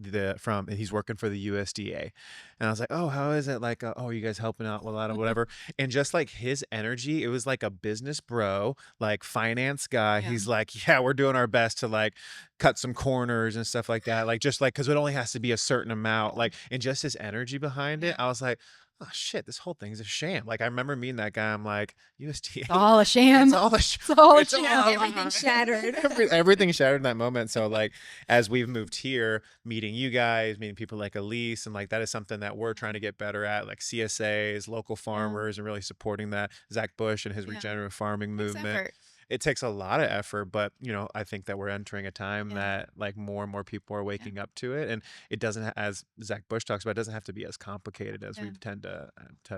he's working for the USDA. And I was like, oh, how is it? Like, oh, you guys helping out with a lot of whatever. And just like his energy, it was like a business bro, like finance guy. Yeah. He's like, yeah, we're doing our best to like cut some corners and stuff like that. Like, just like, cause it only has to be a certain amount, like, and just his energy behind it. I was like, oh shit, this whole thing's a sham. Like, I remember meeting that guy. I'm like, USDA. It's all a sham. It's all a It's all a it's all sham. Everything shattered. Everything shattered in that moment. So like, as we've moved here, meeting you guys, meeting people like Elise, and like that is something that we're trying to get better at, like CSAs, local farmers, and really supporting that. Zach Bush and his Yeah. regenerative farming Takes movement. effort. It takes a lot of effort, but I think that we're entering a time Yeah. that like more and more people are waking up to it, and it doesn't, as Zach Bush talks about, it doesn't have to be as complicated as Yeah. we've tend to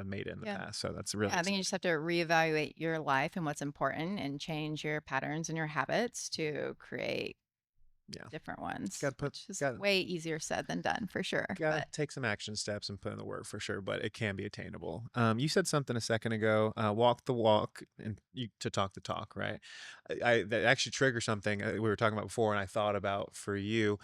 made it in the Yeah. past. So that's really Yeah, I think you just have to reevaluate your life and what's important and change your patterns and your habits to create Yeah. different ones, Gotta which is gotta- way easier said than done for sure. Gotta But take some action steps and put in the work for sure, but it can be attainable. You said something a second ago, walk the walk and to talk the talk, right? That actually triggers something we were talking about before, and I thought about for you.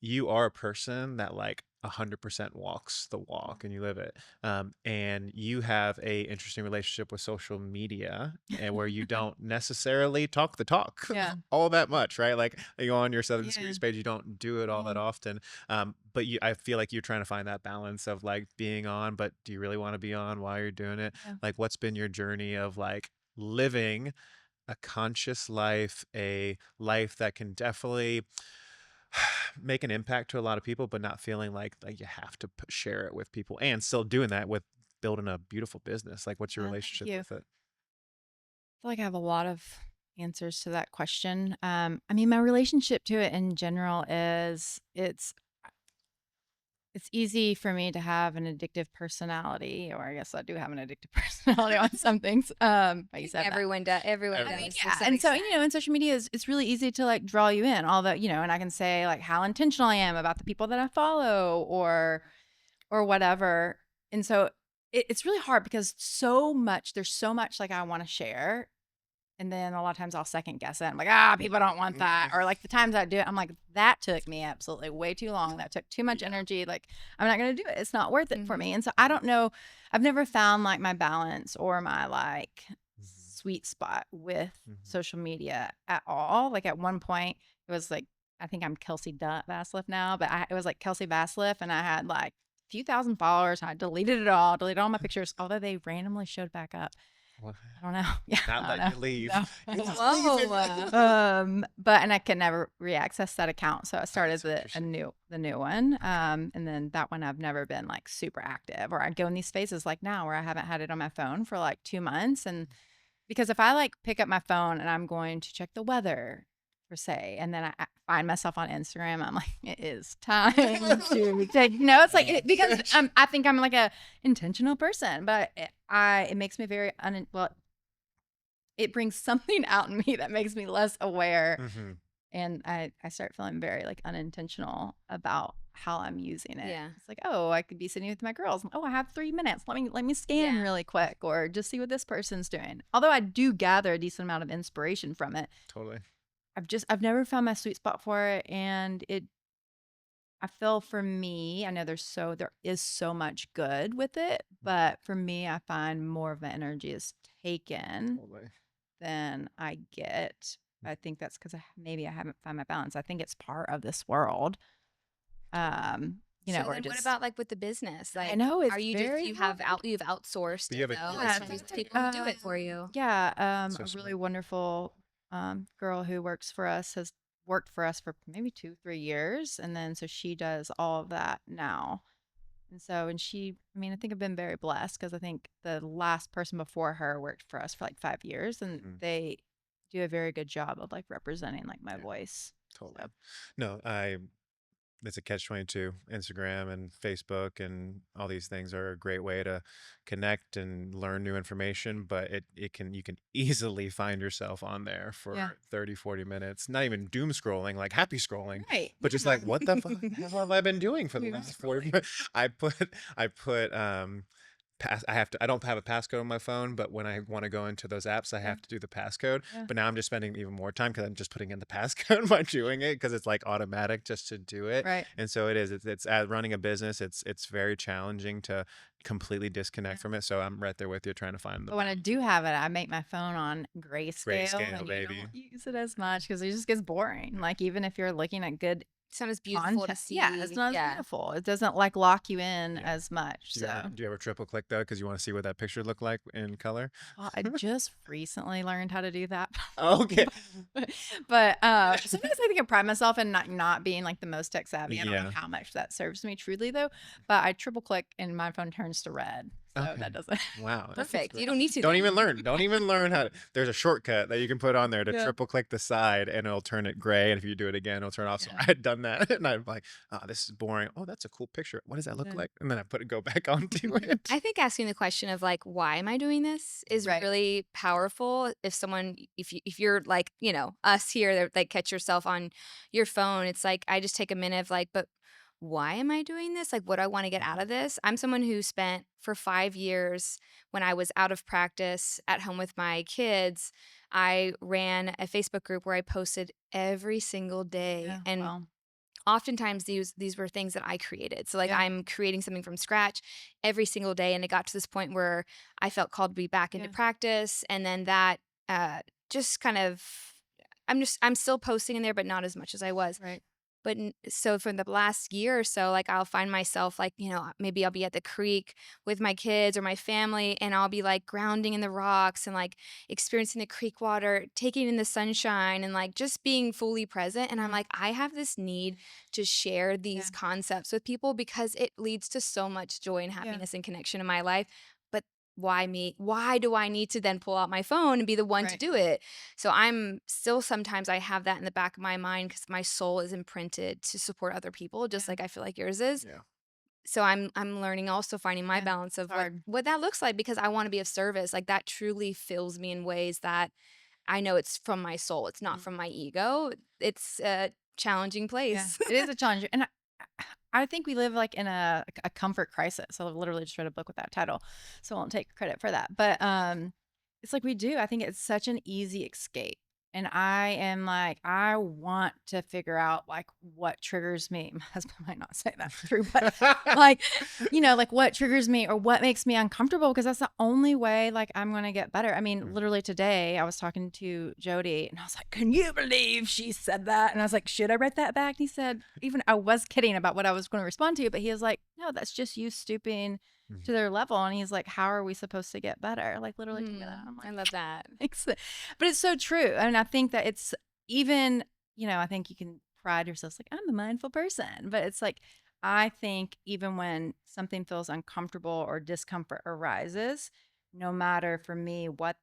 You are a person that like 100% walks the walk and you live it. And you have a interesting relationship with social media, and where you don't necessarily talk the talk Yeah. all that much, right? Like you go on your Southern Yeah. Squeeze page, you don't do it all that often. But I feel like you're trying to find that balance of like being on, but do you really want to be on while you're doing it? Yeah. Like, what's been your journey of like living a conscious life, a life that can definitely make an impact to a lot of people, but not feeling like you have to share it with people, and still doing that with building a beautiful business? Like, what's your Yeah, thank relationship you. with it? I feel like I have a lot of answers to that question. I mean, my relationship to it in general is it's easy for me to have an addictive personality, or I guess I do have an addictive personality on some things. Like you said, that. Everyone does. Everyone Everyone does. does. to Yeah, some and so extent. in social media it's really easy to like draw you in. Although and I can say like how intentional I am about the people that I follow, or whatever. And so it's really hard because there's so much like I want to share. And then a lot of times I'll second guess it. I'm like, people don't want that. Or like the times I do it, I'm like, that took me absolutely way too long. That took too much energy. Like, I'm not going to do it. It's not worth it for me. And so I don't know. I've never found like my balance or my like sweet spot with social media at all. Like at one point, it was like, I think I'm Kelsey Vasileff now, but it was like Kelsey Vasileff, and I had like a few thousand followers. And I deleted all my pictures, although they randomly showed back up. Well, I don't know. Yeah, not I let don't you know. leave. No. You just Whoa. leave it. And I could never reaccess that account, so I started That's interesting. the new one. And then that one I've never been like super active, or I'd go in these phases like now where I haven't had it on my phone for like 2 months, and because if I like pick up my phone and I'm going to check the weather per se, and then I find myself on Instagram, I'm like, it is time to take notes, like because I think I'm like a intentional person, but it makes me very it brings something out in me that makes me less aware And I start feeling very like unintentional about how I'm using it. Yeah. It's like, oh, I could be sitting with my girls. Oh, I have 3 minutes. Let me scan Yeah. really quick, or just see what this person's doing. Although I do gather a decent amount of inspiration from it. Totally. I've never found my sweet spot for it, and I feel for me, I know there is so much good with it, but for me, I find more of my energy is taken Totally. than I get. I think that's because maybe I haven't found my balance. I think it's part of this world. So Or then what just about like with the business? I Like, know it's are you just very you have hard. you've outsourced But it you have a though? Yeah, Like it's there's people who do it for you. Yeah, So a really smart. wonderful girl who works for us has worked for us for maybe 2-3 years, and then so she does all of that now. And she, I mean, I think I've been very blessed because I think the last person before her worked for us for like 5 years, and Mhm. they do a very good job of like representing like my Yeah. voice. Totally. So, No, it's a catch-22. Instagram and Facebook and all these things are a great way to connect and learn new information, but you can easily find yourself on there for yeah. 30, 40 minutes, not even doom scrolling, like happy scrolling, Right. but just like, what the hell have I been doing for the Doom last 40 minutes? I put I don't have a passcode on my phone, but when I want to go into those apps, I Yeah. have to do the passcode. Yeah. But now I'm just spending even more time because I'm just putting in the passcode by doing it because it's like automatic just to do it. Right. And so it's running a business. It's very challenging to completely disconnect Yeah. from it. So I'm right there with you trying to find the But when I do have it, I make my phone on grayscale, grayscale, and you baby. don't use it as much because it just gets boring. Like even if you're looking at good It's not as beautiful to content, see. yeah, it's not as beautiful. It doesn't like lock you in Yeah. as much. So Do you ever triple click though because you want to see what that picture looked like in color? I just recently learned how to do that. Okay. But sometimes I think I pride myself in not being like the most tech savvy. I don't know Yeah. how much that serves me truly though. But I triple click and my phone turns to red. So Okay. that doesn't. Wow. that's Perfect. great. You don't need to. Don't then. even learn. Don't even learn how to. There's a shortcut that you can put on there to Yeah. triple click the side and it'll turn it gray. And if you do it again, it'll turn off. So Yeah. I had done that and I'm like, oh, this is boring. Oh, that's a cool picture. What does that look Yeah. like? And then I go back onto it. I think asking the question of like, why am I doing this is Right. really powerful. If you're like, us here that like catch yourself on your phone, it's like, I just take a minute of like, but why am I doing this? Like, what do I want to get out of this? I'm someone who spent for 5 years when I was out of practice at home with my kids, I ran a Facebook group where I posted every single day. Yeah. And Well, oftentimes these were things that I created. So like Yeah. I'm creating something from scratch every single day. And it got to this point where I felt called to be back into Yeah. practice. And then that just kind of I'm still posting in there, but not as much as I was. right. But so for the last year or so, like I'll find myself like, maybe I'll be at the creek with my kids or my family and I'll be like grounding in the rocks and like experiencing the creek water, taking in the sunshine and like just being fully present. And I'm Yeah. like, I have this need to share these Yeah. concepts with people because it leads to so much joy and happiness and connection in my life. But why me? Why do I need to then pull out my phone and be the one to Right. do it? So I'm still sometimes I have that in the back of my mind because my soul is imprinted to support other people, just Yeah. like I feel like yours is. Yeah. So I'm learning also finding my Yeah, balance of it's hard. what that looks like because I want to be of service. Like that truly fills me in ways that I know it's from my soul. It's not Mm. from my ego. It's a challenging Yeah, place. it is a challenge, and I think we live like in a comfort crisis. I literally just read a book with that title, so I won't take credit for that. But it's like we do. I think it's such an easy escape, and I am like, I want to figure out like what triggers me. My husband might not say that's true, but like, like what triggers me or what makes me uncomfortable because that's the only way like I'm going to get better. I mean, Mm. literally today I was talking to Jody and I was like, can you believe she said that? And I was like, should I write that back? And he said, even I was kidding about what I was going to respond to, but he was like, no, that's just you stooping Mhm. to their level. And he's like, how are we supposed to get better? Like literally told me that. I'm I like, love that. thanks. But it's so true. And I think that it's even, I think you can pride yourself like, I'm a mindful person. But it's like, I think even when something feels uncomfortable or discomfort arises, no matter for me what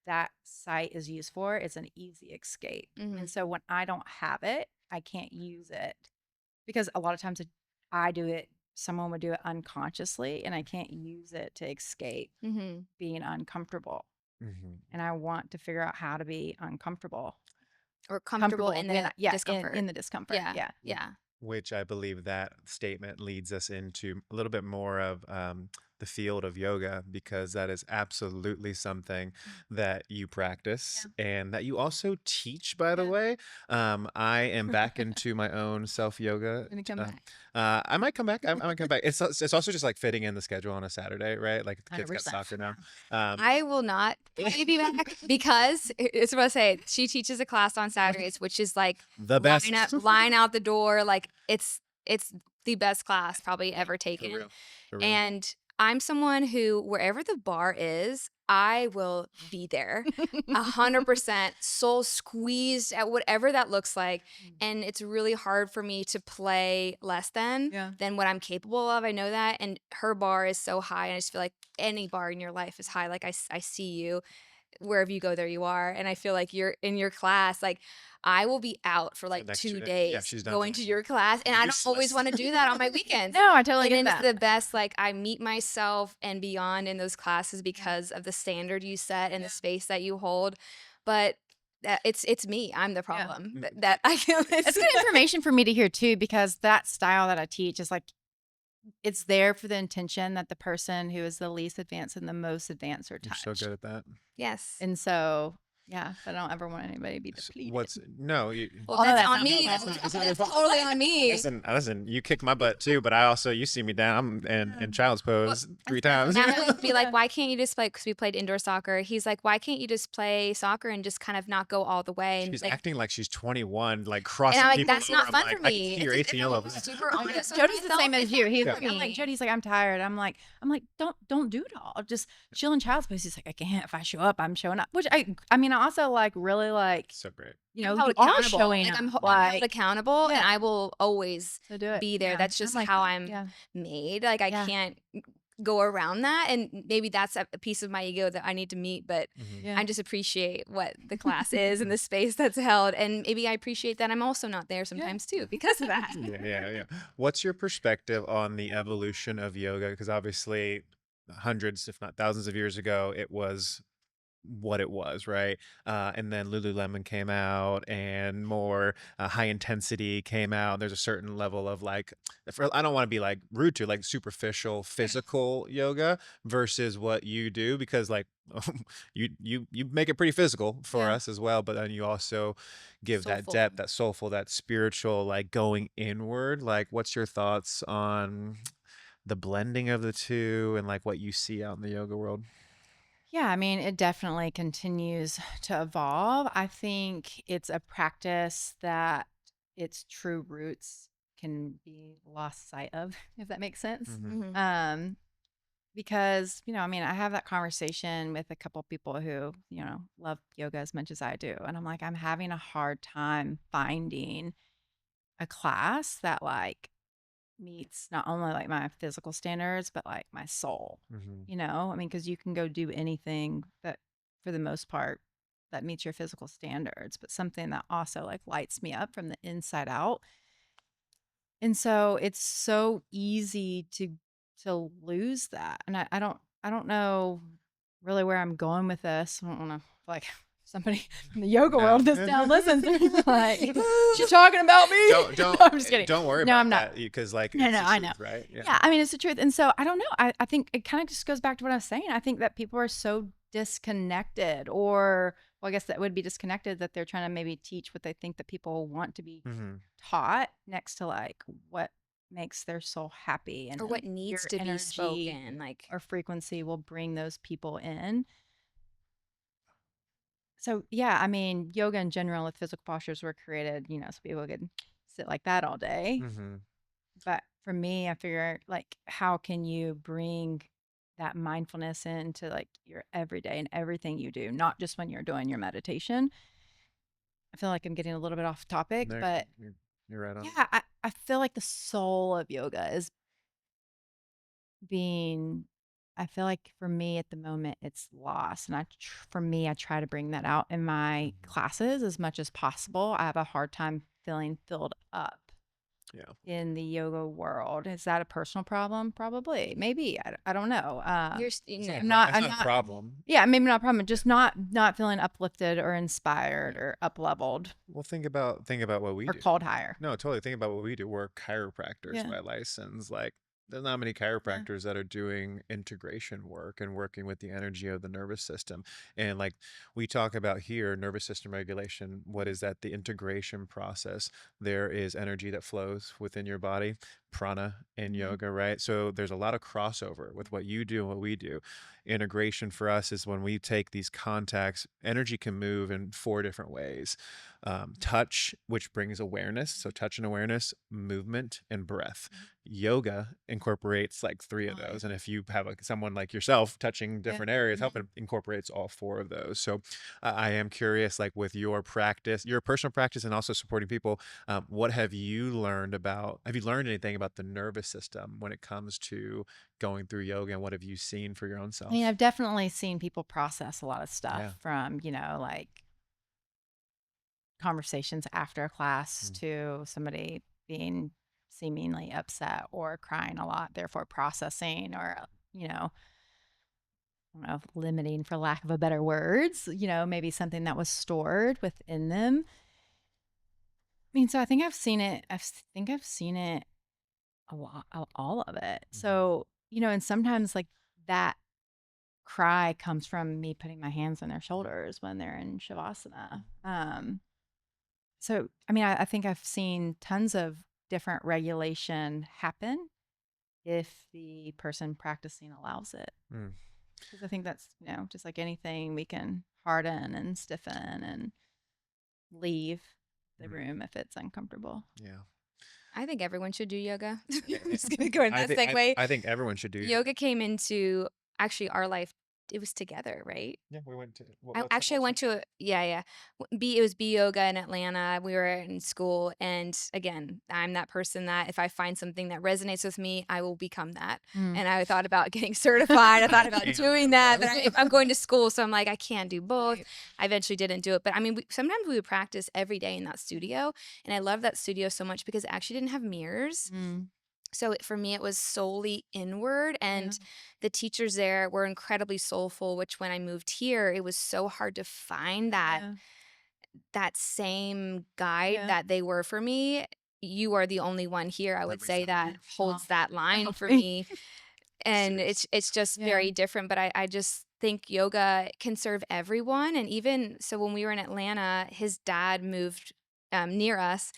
that site is used for, it's an easy escape. Mhm. And so when I don't have it, I can't use it because a lot of times I do it, someone would do it unconsciously, and I can't use it to escape Mm-hmm. being uncomfortable. Mhm. And I want to figure out how to be uncomfortable. or comfortable in the discomfort. in the discomfort. Yeah. Yeah. Yeah. Which I believe that statement leads us into a little bit more of the field of yoga, because that is absolutely something that you practice and that you also teach, by the way. I am back into my own self yoga. Gonna come back. I might come back. I might come back. It's also just like fitting in the schedule on a Saturday, right? Like the kids got 100%. soccer now. I will not probably be back because it's what I say. She teaches a class on Saturdays, which is like The best. line out the door. Like it's the best class probably ever For taken. real. For real. And I'm someone who, wherever the bar is, I will be there 100%, soul squeezed at whatever that looks like. And it's really hard for me to play less than what I'm capable of. I know that. And her bar is so high. And I just feel like any bar in your life is high. Like I see you. Wherever you go, there you are. And I feel like you're in your class. Like I will be out for like next 2 2 days. days Yeah, she's done going for to the your class. And I don't always Useless. want to do that on my weekends. No, I totally get And it's that. the best. Like I meet myself and beyond in those classes because of the standard you set and the space that you hold. But it's me. I'm the problem. That I can. It's good information for me to hear too, because that style that I teach is like, it's there for the intention that the person who is the least advanced and the most advanced are You're touched. so good at that. Yes. And so, yeah, but I don't ever want anybody to be depleted. Well, Oh, that's that's on not me. me. That's totally on me. Listen, you kick my butt too, but you see me down in child's pose 3 times. Natalie would be like, why can't you just play, because we played indoor soccer. He's like, why can't you just play soccer and just kind of not go all the way? And She's like, acting like she's 21, like crossing and I'm like, people that's over. not I'm fun like, for I me. can hear It's 18 year olds. super honest. Jody's the same as you. He's Yeah. like, I'm like, Jody's like, I'm tired. I'm like, don't do it all. Just chill in child's pose. He's like, I can't. If I show up, I'm showing up. Which I mean, I also like really like, So great. you know, I'm you held are accountable. showing Like, up. I'm held Like, accountable, Yeah. and I will always so do it. be there. Yeah, That's just like how that. I'm Yeah. made. Like I Yeah. can't go around that, and maybe that's a piece of my ego that I need to meet. But Yeah. I just appreciate what the class is and the space that's held, and maybe I appreciate that I'm also not there sometimes too because of that. Yeah. What's your perspective on the evolution of yoga? Because obviously, hundreds, if not thousands of years ago, it was what it was, right? And then Lululemon came out, and more high intensity came out. There's a certain level of like, I don't want to be like rude to, like superficial physical yoga versus what you do, because like you make it pretty physical for Yeah. us as well, but then you also give that Soulful. depth, that soulful, that spiritual, like going inward. Like, what's your thoughts on the blending of the two and like what you see out in the yoga world? Yeah, I mean, it definitely continues to evolve. I think it's a practice that its true roots can be lost sight of, if that makes sense. Mhm. Because, I mean, I have that conversation with a couple people who, love yoga as much as I do. And I'm like, I'm having a hard time finding a class that like meets not only like my physical standards, but like my soul. Mhm. I mean, because you can go do anything that, for the most part, that meets your physical standards, but something that also like lights me up from the inside out. And so it's so easy to lose that. And I don't know really where I'm going with this. I don't want to like somebody in the yoga world this down listens. Like, she's talking about me. Don't No, I'm just kidding. Don't worry No, about I'm not. that, because like No, it's the I know. truth, right? Yeah, I mean, it's the truth. And so I don't know. I think it kind of just goes back to what I was saying. I think that people are so disconnected, or, well, I guess that would be disconnected, that they're trying to maybe teach what they think that people want to be Mhm. taught next to like what makes their soul happy, and Or what then needs your to be energy spoken. Like or frequency will bring those people in. So yeah, I mean, yoga in general with physical postures were created, so people could sit like that all day. Mhm. But for me, I figure like, how can you bring that mindfulness into like your everyday and everything you do, not just when you're doing your meditation. I feel like I'm getting a little bit off topic, No, but you're right on. yeah, I feel like the soul of yoga is being, I feel like for me at the moment it's lost. And for me, I try to bring that out in my classes as much as possible. I have a hard time feeling filled up Yeah. in the yoga world. Is that a personal problem? Probably. Maybe. I don't know. You know, I'm That's not a not. problem. Yeah, maybe not a problem. Yeah. Just not feeling uplifted or inspired or up leveled Well, think about what we or do. called higher. No, totally. Think about what we do. We're chiropractors Yeah. by license. Like, there's not many chiropractors that are doing integration work and working with the energy of the nervous system. And like we talk about here, nervous system regulation, what is that? The integration process. There is energy that flows within your body, prana in Mhm. yoga, right? So there's a lot of crossover with what you do and what we do. Integration for us is when we take these contacts, energy can move in 4 different ways. Touch, which brings awareness. So touch and awareness, movement, and breath. Yoga incorporates like 3 of those. And if you have someone like yourself touching different areas, helping incorporates all 4 of those. So I am curious, like with your practice, your personal practice, and also supporting people, what have you learned about, have you learned anything about the nervous system when it comes to going through yoga, and what have you seen for your own I mean, self? I've definitely seen people process a lot of stuff Yeah. from, like conversations after a class Mm. to somebody being seemingly upset or crying a lot, therefore processing or, I don't know, limiting for lack of a better words, maybe something that was stored within them. I mean, so I think I've seen it. I've seen it a lot, all of it. So, and sometimes like that cry comes from me putting my hands on their shoulders when they're in Shavasana. So, I mean, I think I've seen tons of different regulation happen if the person practicing allows it. Mm. Because I think that's, just like anything, we can harden and stiffen and leave the room if it's uncomfortable. Yeah. I think everyone should do yoga. Yeah. I'm just gonna go in that segue. I think everyone should do Yoga came into actually our life. It was together, right? Yeah, we went to. I went to it was B yoga in Atlanta. We were in school, and again, I'm that person that if I find something that resonates with me, I will become that. Mm. And I thought about getting certified. I thought about Damn. doing that, but I'm going to school, so I'm like, I can't do both. Right. I eventually didn't do it, but I mean, sometimes we would practice every day in that studio, and I love that studio so much because it actually didn't have mirrors. Mm. So for me, it was solely inward, and Yeah. the teachers there were incredibly soulful, which when I moved here, it was so hard to find Yeah. that same guide Yeah. that they were for me. You are the only one here, I would say, that holds that line for me. And it's just very different, but I just think yoga can serve everyone. And even so, when we were in Atlanta, his dad moved near us,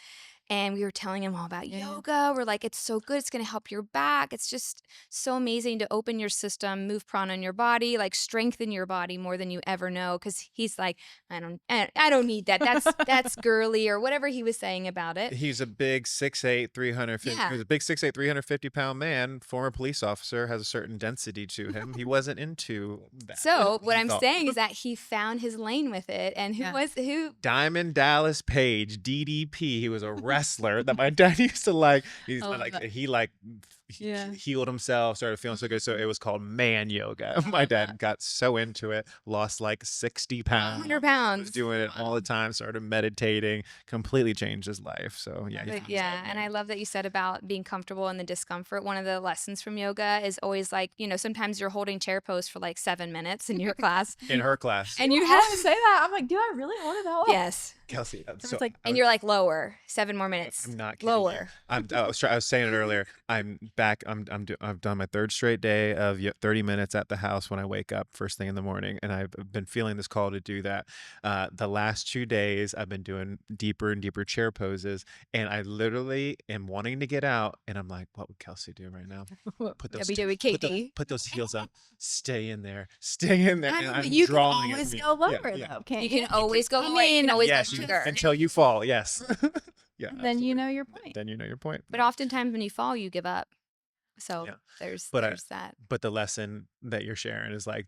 and we were telling him all about yoga. We're like, it's so good. It's going to help your back. It's just so amazing to open your system, move prana in your body, like strengthen your body more than you ever know. Because he's like, I don't need that. That's girly or whatever he was saying about it. He's a big 6'8", 350. Yeah. He's a big 6'8", 350-pound man. Former police officer, has a certain density to him. He wasn't into that. So what He I'm thought- saying is that he found his lane with it. And who? Diamond Dallas Page, DDP. He was a wrestler that my dad used to like. He's love like that. he like healed himself, started feeling so good. So it was called man yoga. My dad got so into it, lost like 60 pounds. 100 pounds. Was doing it all the time, started meditating, completely changed his life. So yeah. And I love that you said about being comfortable in the discomfort. One of the lessons from yoga is always like, sometimes you're holding chair pose for like 7 minutes in your class. In her class. And you have have to say that. I'm like, do I really hold it that way? Yes. Kelsey. So it's like, And you're like lower, 7 more minutes. I'm not kidding you. Lower. I was saying it earlier. I'm back. I've done my 3rd straight day of 30 minutes at the house when I wake up first thing in the morning, and I've been feeling this call to do that. The last 2 days, I've been doing deeper and deeper chair poses, and I literally am wanting to get out, and I'm like, what would Kelsey do right now? Put those WWKD. put those heels up. Stay in there. Stay in there. I And know, I'm but you can drawing always it. go lower Yeah. though. Can't You can always go I lower. You can mean, always Yes, go you- trigger. until you fall. Yes. Yeah. then you know your point. Then you know your point. But oftentimes when you fall, you give up. So Yeah. there's But that. But the lesson that you're sharing is like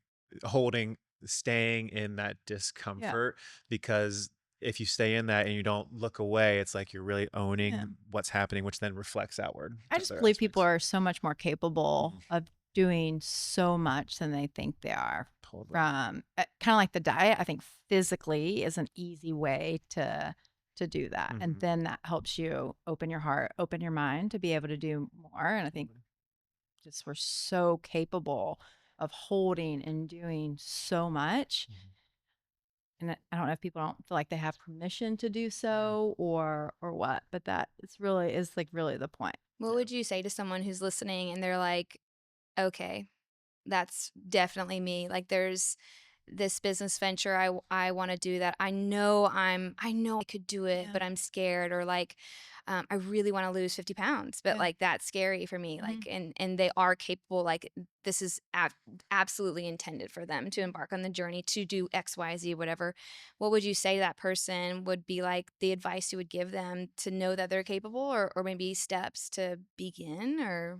staying in that discomfort, because if you stay in that and you don't look away, it's like you're really owning what's happening, which then reflects outward. I just believe people are so much more capable of doing so much than they think they are. Totally. From kind of like the diet, I think physically is an easy way to to do that. And Mhm. then that helps you open your heart, open your mind to be able to do more. And I think just we're so capable of holding and doing so much. And I don't know if people don't feel like they have permission to do so or what, but that is like really the point. What would you say to someone who's listening and they're like, okay, that's definitely me. Like there's this business venture I want to do that. I know I could do it, Yeah. but I'm scared, or like I really want to lose 50 pounds, but Yeah. like that's scary for me. Mhm. Like and they are capable, like this is absolutely intended for them to embark on the journey to do XYZ, whatever. What would you say to that person would be like the advice you would give them to know that they're capable, or maybe steps to begin? Or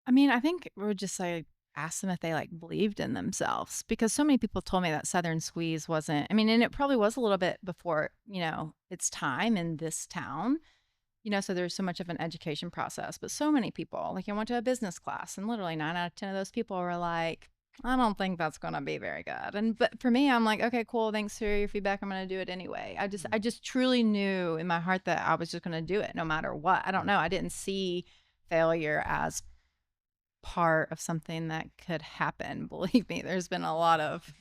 I mean, I think we would just like ask them if they like believed in themselves, because so many people told me that Southern Squeeze wasn't, I mean, and it probably was a little bit before, its time in this town, so there's so much of an education process, but so many people, like I went to a business class and literally 9 out of 10 of those people were like, I don't think that's going to be very good. But for me, I'm like, okay, cool. Thanks for your feedback. I'm going to do it anyway. I just truly knew in my heart that I was just going to do it no matter what. I don't know. I didn't see failure as part of something that could happen. Believe me, there's been a lot of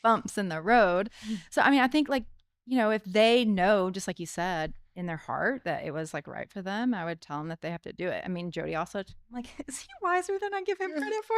bumps in the road. So, I mean, I think like, if they know, just like you said, in their heart that it was like right for them, I would tell them that they have to do it. I mean, Jody also, like, is he wiser than I give him credit for?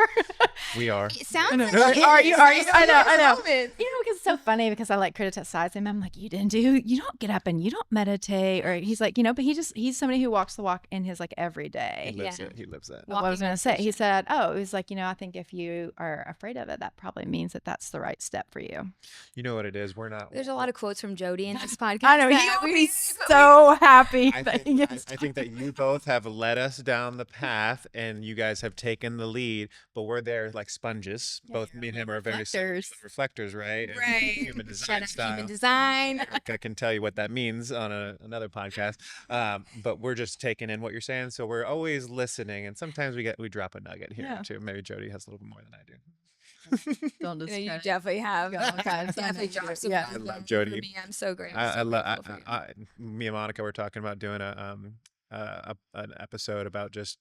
We are. it sounds know. like Are you? I know. Moments. Because it's so funny because I like criticize him. I'm like, you don't get up and you don't meditate. Or he's like, but he's somebody who walks the walk in his like every day. He lives Yeah. it. He lives that. What I was Walking going to say, he meditation. said, he's like, I think if you are afraid of it, that probably means that that's the right step for you. You know what it is? We're not. There's a lot of quotes from Jody in this podcast. I know, that he would we- be so happy I that think, he I, gets I think that you both have led us down the path, and you guys have taken the lead. But we're there like sponges. Both me and him are very similar, reflectors. reflectors, right? And Right. Human Shout design out style. Human design. I can tell you what that means on another podcast. But we're just taking in what you're saying, so we're always listening. And sometimes we drop a nugget here Yeah. too. Maybe Jody has a little bit more than I do. Don't You discredit. definitely have. got all kinds of Definitely nuggets. dropped some Yeah. I love wisdom Jody. for me. I'm so grateful. I love. for you. Me and Monica were talking about doing an episode about just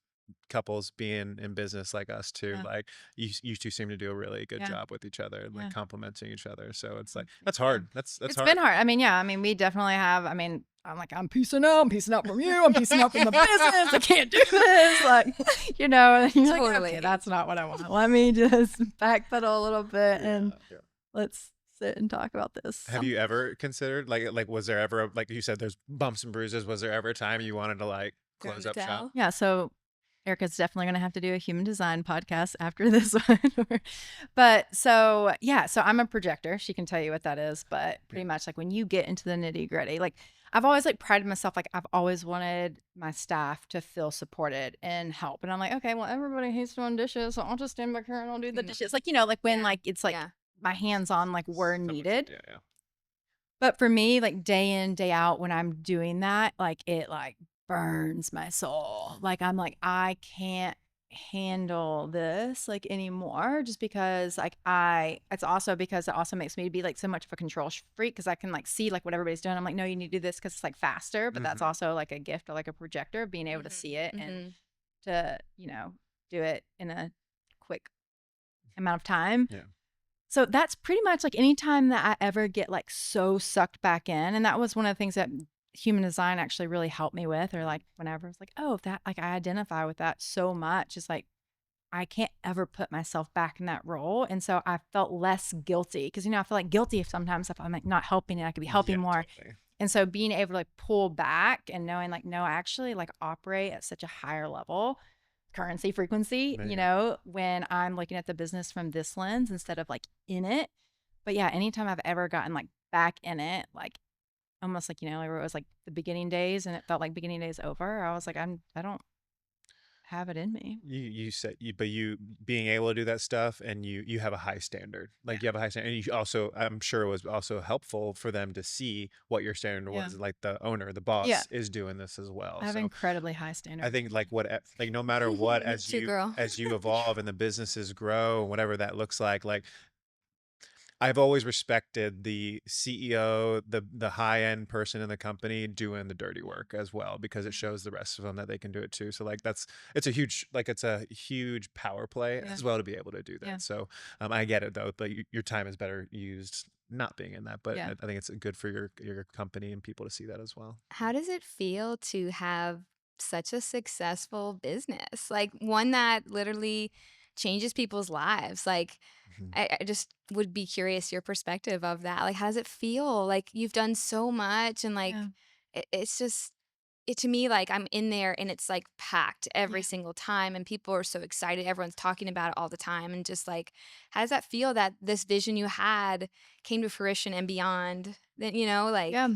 couples being in business like us too. Yeah. Like you two seem to do a really good Yeah. job with each other, like Yeah. complimenting each other. So it's like that's hard. That's It's hard. been hard. I mean, we definitely have. I mean, I'm like, I'm peacing out from you. I'm peacing out from the business. I can't do this. Like, and you're like, Totally. okay, that's not what I want. Let me just backpedal a little bit and Yeah. let's sit and talk about this. Have you ever considered like was there ever like you said there's bumps and bruises? Was there ever a time you wanted to like Turn close the up shop? towel? Yeah, so Erica's definitely going to have to do a human design podcast after this one. But so I'm a projector. She can tell you what that is, but pretty much like when you get into the nitty gritty, like I've always like prided myself, like I've always wanted my staff to feel supported and help. And I'm like, okay, well, everybody hates doing dishes, so I'll just stand back here and I'll do the dishes. Like, like when Yeah. like it's like Yeah. my hands on like were needed. Yeah. But for me, like day in, day out, when I'm doing that, like it like burns my soul. Like I'm like, I can't handle this like anymore, just because like it's also because it also makes me be like so much of a control freak, because I can like see like what everybody's doing. I'm like, no, you need to do this because it's like faster, but that's also like a gift or like a projector of being able to see it and to, do it in a quick amount of time. Yeah. So that's pretty much like anytime that I ever get like so sucked back in. And that was one of the things that human design actually really helped me with, or like whenever it's like, oh, that like I identify with that so much. It's like, I can't ever put myself back in that role. And so I felt less guilty because, I feel like guilty if sometimes if I'm like not helping and I could be helping more. Totally. And so being able to like pull back and knowing like, no, I actually like operate at such a higher level, currency frequency, Yeah. when I'm looking at the business from this lens instead of like in it. But yeah, anytime I've ever gotten like back in it, like almost like, where it was like the beginning days and it felt like beginning days over, I was like, I don't have it in me. You said you being able to do that stuff, and you have a high standard. Like you have a high standard, and you also, I'm sure it was also helpful for them to see what your standard was. Like the owner, the boss is doing this as well. I have So incredibly high standards. I think like no matter what, as Too, girl. as you evolve and the businesses grow, whatever that looks like I've always respected the CEO, the high end person in the company doing the dirty work as well, because it shows the rest of them that they can do it too. So like it's a huge power play Yeah. as well to be able to do that. Yeah. So I get it though, but your time is better used not being in that. But Yeah. I think it's good for your company and people to see that as well. How does it feel to have such a successful business? Like one that literally changes people's lives. Like Mhm. I just would be curious your perspective of that. Like how does it feel? Like you've done so much and like Yeah. it's just it to me like I'm in there and it's like packed every Yeah. single time and people are so excited. Everyone's talking about it all the time and just like how does that feel that this vision you had came to fruition and beyond? That like Yeah.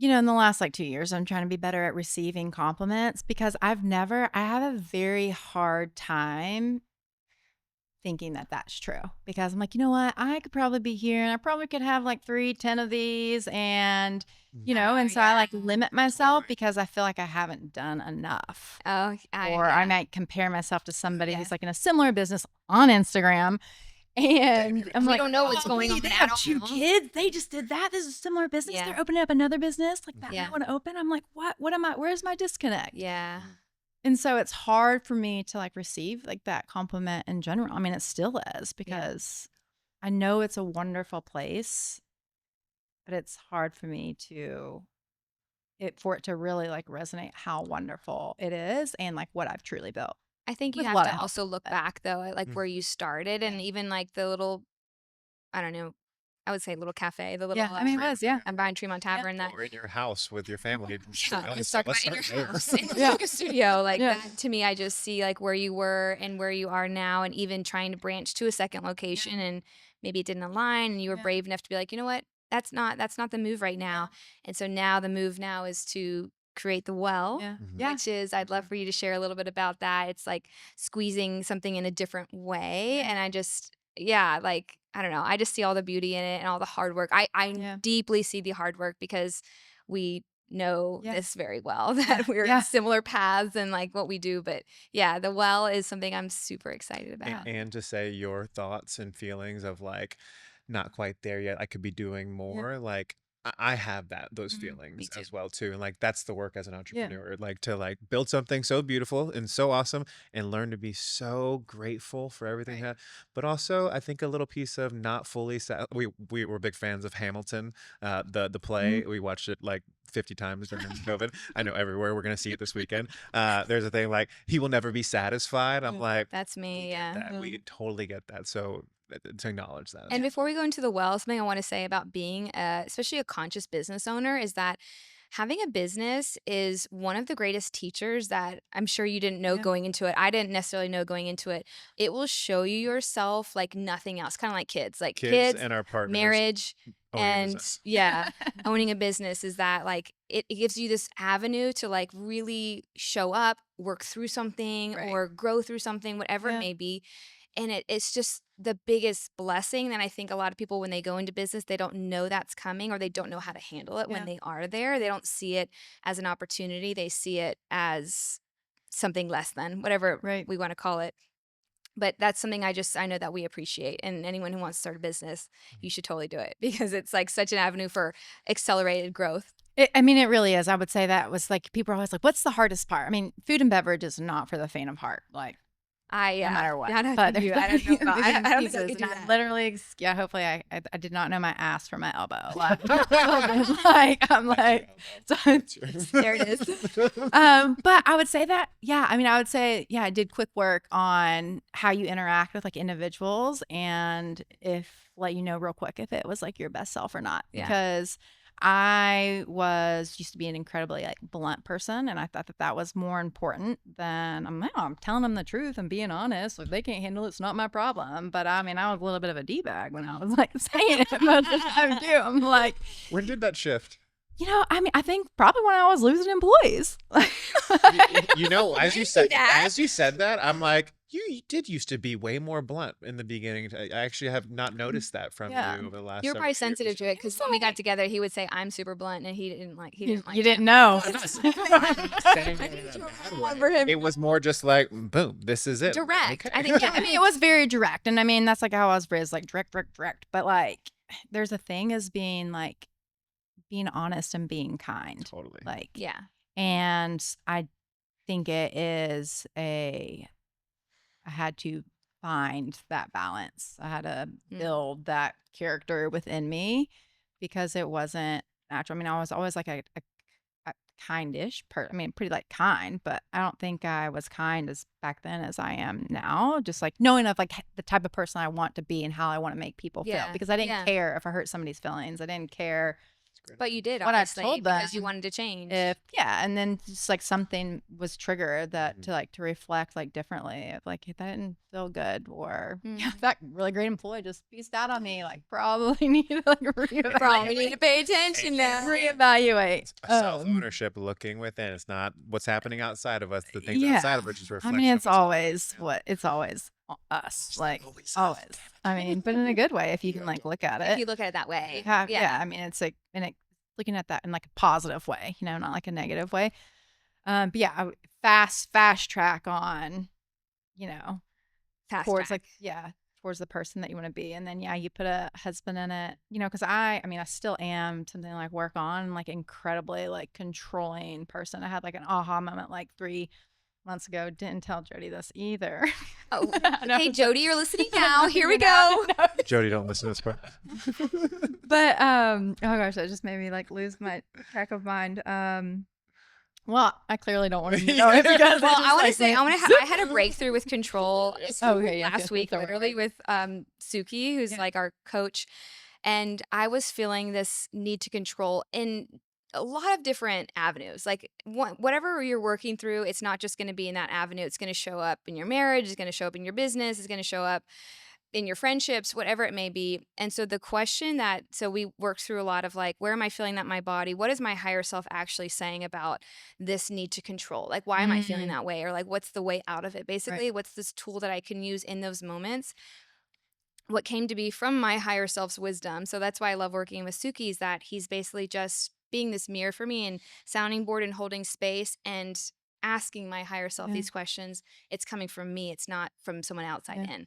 In the last like 2 years, I'm trying to be better at receiving compliments because I have a very hard time thinking that that's true because I'm like, you know what? I could probably be here and I probably could have like 10 of these and, and so I like limit myself because I feel like I haven't done enough. Oh, Or I might compare myself to somebody who's like in a similar business on Instagram. And I'm We like, don't know what's going on They at have all. 2 kids. They just did that. This is a similar business. Yeah. They're opening up another business like that. Yeah. I want to open. I'm like, what? What am I? Where's my disconnect? Yeah. And so it's hard for me to like receive like that compliment in general. I mean, it still is because I know it's a wonderful place, but it's hard for me for it to really like resonate how wonderful it is and like what I've truly built. I think you With a have lot to of help, also look but- back though at like where you started and even like the little, I don't know, I would say little cafe, the little. Yeah, I mean, it was, yeah. I'm behind Tremont Tavern. That Or in your house with your family. let's talk about in your start there. house, in the yoga studio. Like that to me, I just see like where you were and where you are now, and even trying to branch to a second location, and maybe it didn't align, and you were brave enough to be like, you know what, that's not the move right now. And so now the move now is to create the well, Yeah. which is I'd love for you to share a little bit about that. It's like squeezing something in a different way, and I just like I don't know, I just see all the beauty in it and all the hard work. I deeply see the hard work because we know this very well that we're in similar paths and like what we do. But the well is something I'm super excited about. And to say your thoughts and feelings of like not quite there yet, I could be doing more. Like I have those feelings as well too, and like that's the work as an entrepreneur, like to like build something so beautiful and so awesome and learn to be so grateful for everything that, but also I think a little piece of not fully we were big fans of Hamilton, the play. We watched it like 50 times during COVID. I know everywhere. We're gonna see it this weekend. There's a thing like he will never be satisfied. I'm like, that's me. We totally get that. So to acknowledge that. And before we go into the well, something I want to say about being especially a conscious business owner is that having a business is one of the greatest teachers that I'm sure you didn't know going into it. I didn't necessarily know going into it. It will show you yourself like nothing else, kind of like kids, and our partners, marriage, and owning a business is that like it gives you this avenue to like really show up, work through something or grow through something, whatever it may be. And it's just the biggest blessing that I think a lot of people, when they go into business, they don't know that's coming or they don't know how to handle it when they are there. They don't see it as an opportunity. They see it as something less than, whatever we want to call it. But that's something I know that we appreciate. And anyone who wants to start a business, you should totally do it because it's like such an avenue for accelerated growth. It really is. I would say that was like, people are always like, what's the hardest part? I mean, food and beverage is not for the faint of heart. Like, no matter what. I don't But think there's I don't know. definitely I don't pieces, think I could do and I that. literally, hopefully I did not know my ass from my elbow. Like, I'm like, so, There it is. but I would say that, I did quick work on how you interact with like individuals and let you know real quick if it was like your best self or not. Yeah. Because I used to be an incredibly like blunt person, and I thought that was more important than I'm telling them the truth and being honest. If they can't handle it, it's not my problem. But I mean, I was a little bit of a d-bag when I was like saying it most of the time too. I'm like, when did that shift? I think probably when I was losing employees. As you said that, I'm like, You did used to be way more blunt in the beginning. I actually have not noticed that from Yeah. you over the last You were several probably years. sensitive to it because when we got together, he would say, "I'm super blunt," and he didn't like. He didn't like. You didn't that. know. I'm not saying it in a bad way. It was more just like, boom, this is it. Direct. Okay. I think. I mean, it was very direct, and I mean that's like how I was raised, like direct. But like, there's a thing as being honest and being kind, Totally. like, Yeah. and I think it is I had to find that balance. I had to build that character within me because it wasn't natural. I mean, I was always like a kindish I mean, pretty like kind, but I don't think I was kind as back then as I am now. Just like knowing of like the type of person I want to be and how I want to make people feel, Yeah. because I didn't Yeah. care if I hurt somebody's feelings. I didn't care But you did, what I obviously, told because you them wanted to change. and then just like something was triggered that to reflect like differently of like, if that didn't feel good, or that really great employee just pieced out on me, like probably need to like reevaluate. Probably need to pay attention now. Reevaluate. Self ownership, looking within. It's not what's happening outside of us. The things Yeah. outside of us just I reflection. mean, of it's what's always it's always us, like always. I mean, but in a good way if you can like look at If it. you look at it that way. Yeah. I mean, it's like looking at that in like a positive way, not like a negative way. But yeah, fast track on, Fast towards track. towards the person that you want to be. And then you put a husband in it, because I still am something like work on, like incredibly like controlling person. I had like an aha moment like 3 months ago. Didn't tell Jody this either. Oh, hey Jody, you're listening now. Here we go. Jody, don't listen to this part. But oh gosh, that just made me like lose my track of mind. Well, I clearly don't want to know it because Well, I want to say I had a breakthrough with control last week, literally with Suki, who's like our coach, and I was feeling this need to control in a lot of different avenues. Like whatever you're working through, it's not just going to be in that avenue. It's going to show up in your marriage. It's going to show up in your business. It's going to show up in your friendships, whatever it may be. And so the question so we worked through a lot of like, where am I feeling that in my body? What is my higher self actually saying about this need to control? Like, why am I feeling that way? Or like, what's the way out of it? Basically, what's this tool that I can use in those moments? What came to be from my higher self's wisdom. So that's why I love working with Suki, is that he's basically just being this mirror for me and sounding board and holding space and asking my higher self these questions. It's coming from me. It's not from someone outside in.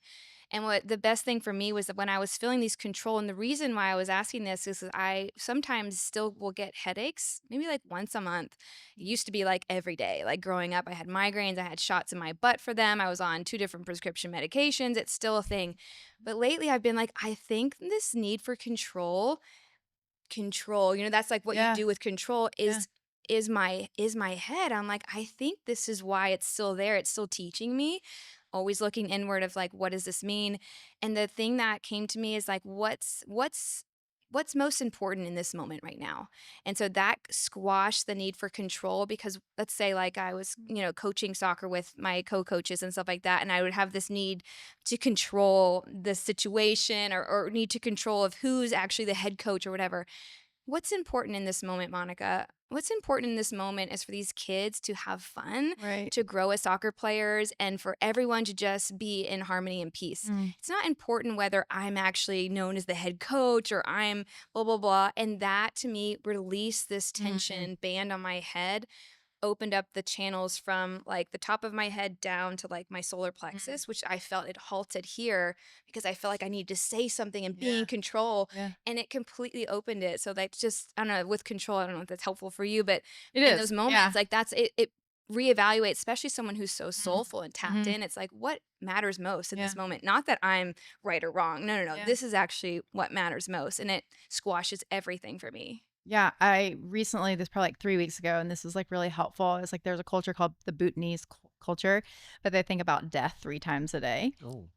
And what the best thing for me was that when I was feeling these control, and the reason why I was asking this is I sometimes still will get headaches, maybe like once a month. It used to be like every day. Like growing up, I had migraines. I had shots in my butt for them. I was on 2 different prescription medications. It's still a thing. But lately I've been like, I think this need for control, that's like what you do with control is my head. I'm like, I think this is why it's still there. It's still teaching me. Always looking inward of like, what does this mean? And the thing that came to me is like, what's most important in this moment right now? And so that squashed the need for control, because let's say like I was, coaching soccer with my co-coaches and stuff like that, and I would have this need to control the situation or need to control of who's actually the head coach or whatever. What's important in this moment, Monica? What's important in this moment is for these kids to have fun, to grow as soccer players, and for everyone to just be in harmony and peace. It's not important whether I'm actually known as the head coach or I'm blah, blah, blah. And that, to me, released this tension band on my head, opened up the channels from like the top of my head down to like my solar plexus, which I felt it halted here because I felt like I needed to say something and be in control. And it completely opened it. So that's just, I don't know, with control, I don't know if that's helpful for you, but in those moments, like that's it. It reevaluates, especially someone who's so soulful and tapped in. It's like, what matters most in this moment? Not that I'm right or wrong. No. This is actually what matters most. And it squashes everything for me. Yeah, I recently, this probably like 3 weeks ago, and this is like really helpful. It's like there's a culture called the Bhutanese culture, but they think about death 3 times a day.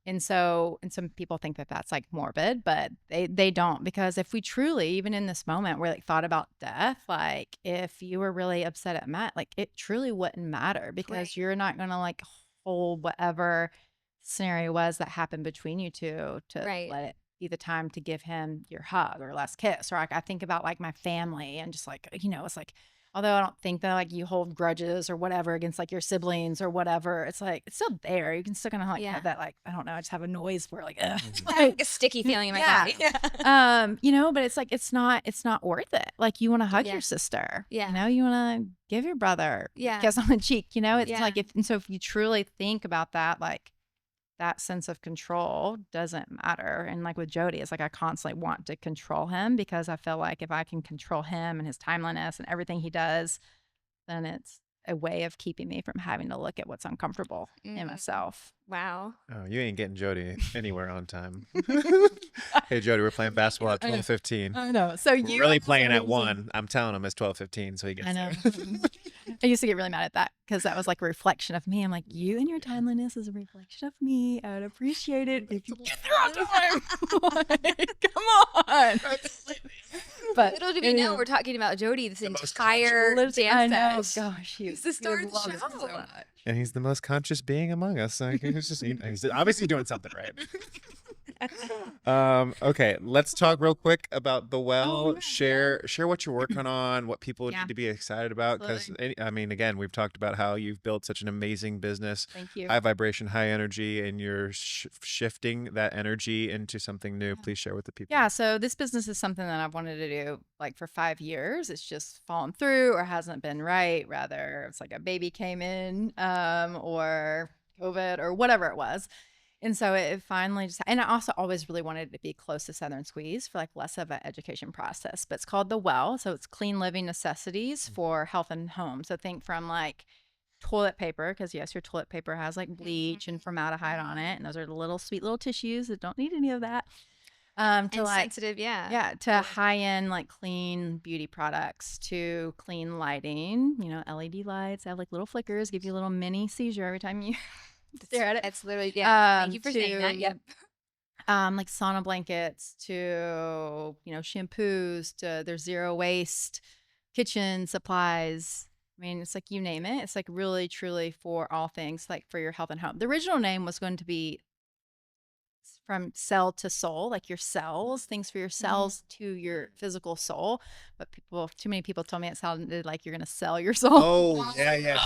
And some people think that that's like morbid, but they don't, because if we truly, even in this moment, we're like thought about death, like if you were really upset at Matt, like it truly wouldn't matter, because you're not gonna like hold whatever scenario was that happened between you two to let it be the time to give him your hug or last kiss. Or like I think about like my family and just like, it's like although I don't think that like you hold grudges or whatever against like your siblings or whatever, it's like it's still there. You can still kind of like Yeah. have that like I don't know, I just have a noise where like I have like a sticky feeling in my body. you know, but it's like it's not worth it. Like you want to hug Yeah. your sister. Yeah. You know, you want to give your brother Yeah. a kiss on the cheek, you know? It's Yeah. like and so if you truly think about that, like that sense of control doesn't matter. And like with Jody, it's like I constantly want to control him because I feel like if I can control him and his timeliness and everything he does, then it's a way of keeping me from having to look at what's uncomfortable in myself. Wow. Oh, you ain't getting Jody anywhere on time. Hey, Jody, we're playing basketball at 12:15. I know. So We're really playing at 1. I'm telling him it's 12:15, so he gets I know. there. I used to get really mad at that because that was like a reflection of me. I'm like, you and your timeliness is a reflection of me. I would appreciate it if you get there on time. Like, come on. But Little do we know, we're talking about Jody this entire I jam know. session. Gosh, He's the star of the loves it show. so much. And he's the most conscious being among us. Like, he's obviously doing something right. Okay, let's talk real quick about the well. Share what you're working on, what people Yeah. need to be excited about. Because I mean, again, we've talked about how you've built such an amazing business, Thank you. high vibration, high energy, and you're shifting that energy into something new. Please share with the people. Yeah, so this business is something that I've wanted to do like for 5 years. It's just fallen through or hasn't been right. Rather, it's like a baby came in or COVID or whatever it was. And so it finally just, and I also always really wanted to be close to Southern Squeeze for like less of an education process, but it's called The Well. So it's clean living necessities for health and home. So think from like toilet paper, because yes, your toilet paper has like bleach and formaldehyde on it. And those are the little sweet little tissues that don't need any of that. To And like, sensitive, to high end like clean beauty products, to clean lighting, you know, LED lights have like little flickers, give you a little mini seizure every time you stare at it. That's literally, thank you for saying that. to- Yep. Like sauna blankets, to you know, shampoos, to there's zero waste kitchen supplies. I mean, it's like you name it. It's like really truly for all things like for your health and home. The original name was going to be from cell to soul, like your cells, things for your cells to your physical soul. But too many people told me it sounded like you're going to sell your soul. Oh, yeah.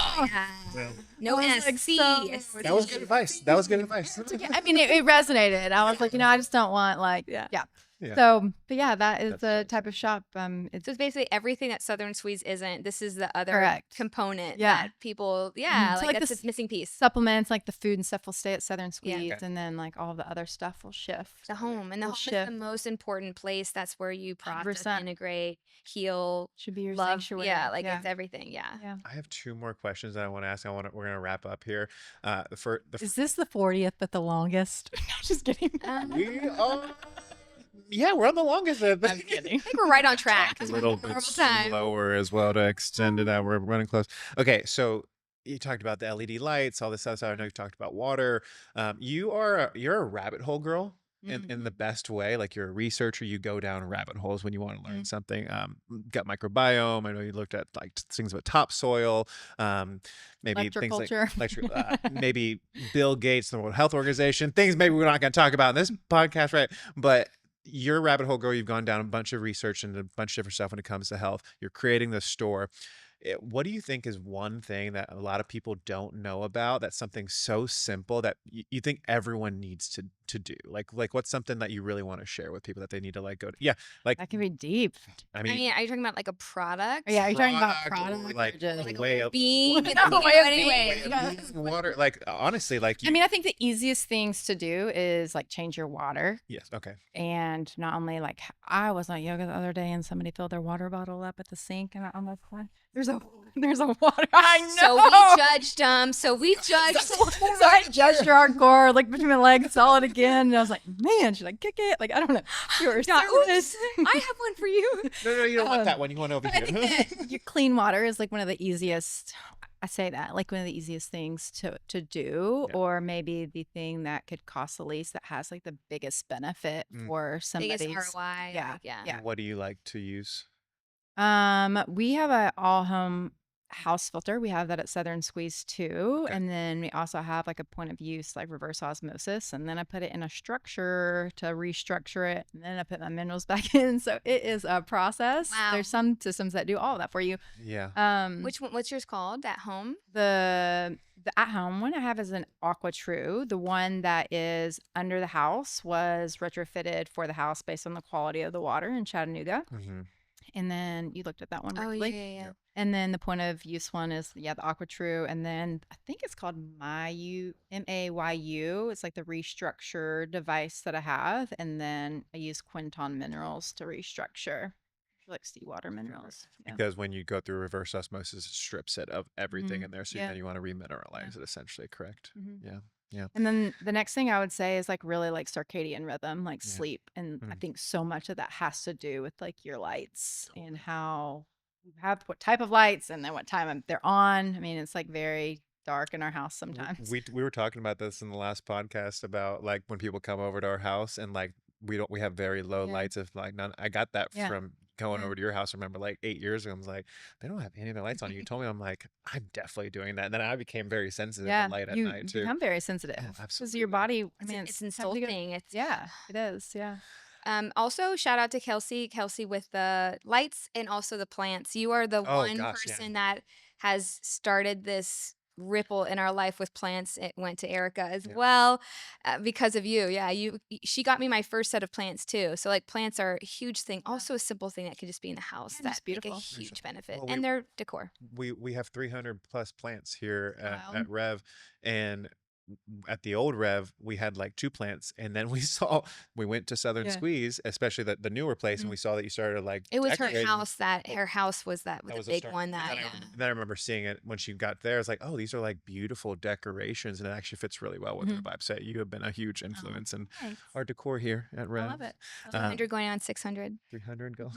Well, No I was like, SC. so- that was good advice. That was good advice. I mean, it resonated. I was like, you know, I just don't want like, yeah. Yeah. So, but yeah, that is That's the so type of shop. It's So it's basically everything that Southern Squeeze isn't. This is the other Correct. component Yeah. that people, So like like that's this- the missing piece. supplements, like the food and stuff will stay at Southern Yeah. Squeeze, Okay. and then like all the other stuff will shift. The home. And the Will home is shift. the most important place. That's where you process, 100%. integrate, heal, Should be your love. sanctuary. Yeah, like it's everything. Yeah. yeah. I have 2 more questions that I want to ask. We're going to wrap up here. Is this the 40th, but the longest? Just kidding. We are. Yeah, we're on the longest. I'm kidding. I think we're right on track. A little bit Normal time. slower as well to extend it out. We're running close. Okay, so you talked about the LED lights, all this stuff. I know you talked about water. You're a rabbit hole girl in the best way. Like you're a researcher. You go down rabbit holes when you want to learn something. Gut microbiome. I know you looked at like things about topsoil. Maybe things like maybe Bill Gates, the World Health Organization. Things maybe we're not going to talk about in this podcast, right? But you're a rabbit hole girl. You've gone down a bunch of research and a bunch of different stuff when it comes to health. You're creating this store. What do you think is one thing that a lot of people don't know about? That's something so simple that you think everyone needs to do. Like what's something that you really want to share with people that they need to like go to? Yeah, like That can be deep. I I mean, mean, are you talking about like a product? Yeah, are you talking about product, product like or just a way of Being, No, you know, way of anyway. being. way of water. Like honestly, like I mean, I think the easiest things to do is like change your water. yes, okay. And not only like I was at yoga the other day and somebody filled their water bottle up at the sink and I'm like, what? There's a water. I know. So we judged them. So we judged. So I judged her hardcore, like between my legs, saw it again, and I was like, man, should I kick it? Like I don't know. You were Yeah, service. I have one for you. No, you don't want that one. You want over I think here. that your clean water is like one of the easiest. I say that like one of the easiest things to do, Yeah. or maybe the thing that could cost the least that has like the biggest benefit for somebody's. Biggest ROI. Yeah, like, yeah. yeah. What do you like to use? We have a all home house filter. We have that at Southern Squeeze too. Okay. And then we also have like a point of use, like reverse osmosis. And then I put it in a structure to restructure it. And then I put my minerals back in. So it is a process. Wow. There's some systems that do all of that for you. Yeah. Which one? What's yours called? At home? The at-home one I have is an Aqua True. The one that is under the house was retrofitted for the house based on the quality of the water in Chattanooga. Mm-hmm. And then you looked at that one Oh briefly. yeah. And then the point of use one is the Aqua True. And then I think it's called Mayu, Mayu. It's like the restructure device that I have. And then I use Quinton minerals to restructure, like seawater minerals. Yeah. Because when you go through reverse osmosis, it strips it of everything Mhm. in there. So Yeah. then you want to remineralize it, essentially, correct? Mhm. Yeah. Yeah. And then the next thing I would say is like really like circadian rhythm, like Yeah. sleep. And I Mhm. think so much of that has to do with like your lights and how you have what type of lights and then what time they're on. I mean, it's like very dark in our house sometimes. We were talking about this in the last podcast about like when people come over to our house and like we have very low Yeah. lights of like none. I got that Yeah. from going Yeah. over to your house. I remember like 8 years ago, I was like, they don't have any of their lights on. You told me, I'm like, I'm definitely doing that. And then I became very sensitive Yeah, to light at you night too. become very sensitive Oh, because absolutely. your body. I It's, mean, it's time to go- insulting. It's Yeah, it is. Yeah. Also, shout out to Kelsey with the lights and also the plants. You are the Oh one gosh, yeah. person that has started this ripple in our life with plants. It went to Erica as Yeah. well because of you. Yeah, she got me my first set of plants too. So like plants are a huge thing. Also a simple thing that could just be in the house Yeah, that just make a beautiful. huge benefit, Well, and they're decor. we have 300 plus plants here Wild. at Rev, and at the old Rev we had like 2 plants, and then we went to Southern Yeah. Squeeze, especially the newer place, and Mhm. we saw that you started like It was her decorating. house her house was That the was a big start. one And that then I remember seeing it when she got there. I was like, oh, these are like beautiful decorations, and it actually fits really well with her vibe. So you have been a huge influence in Thanks. our decor here at I Rev. love it. 200 going on 600. 300 go.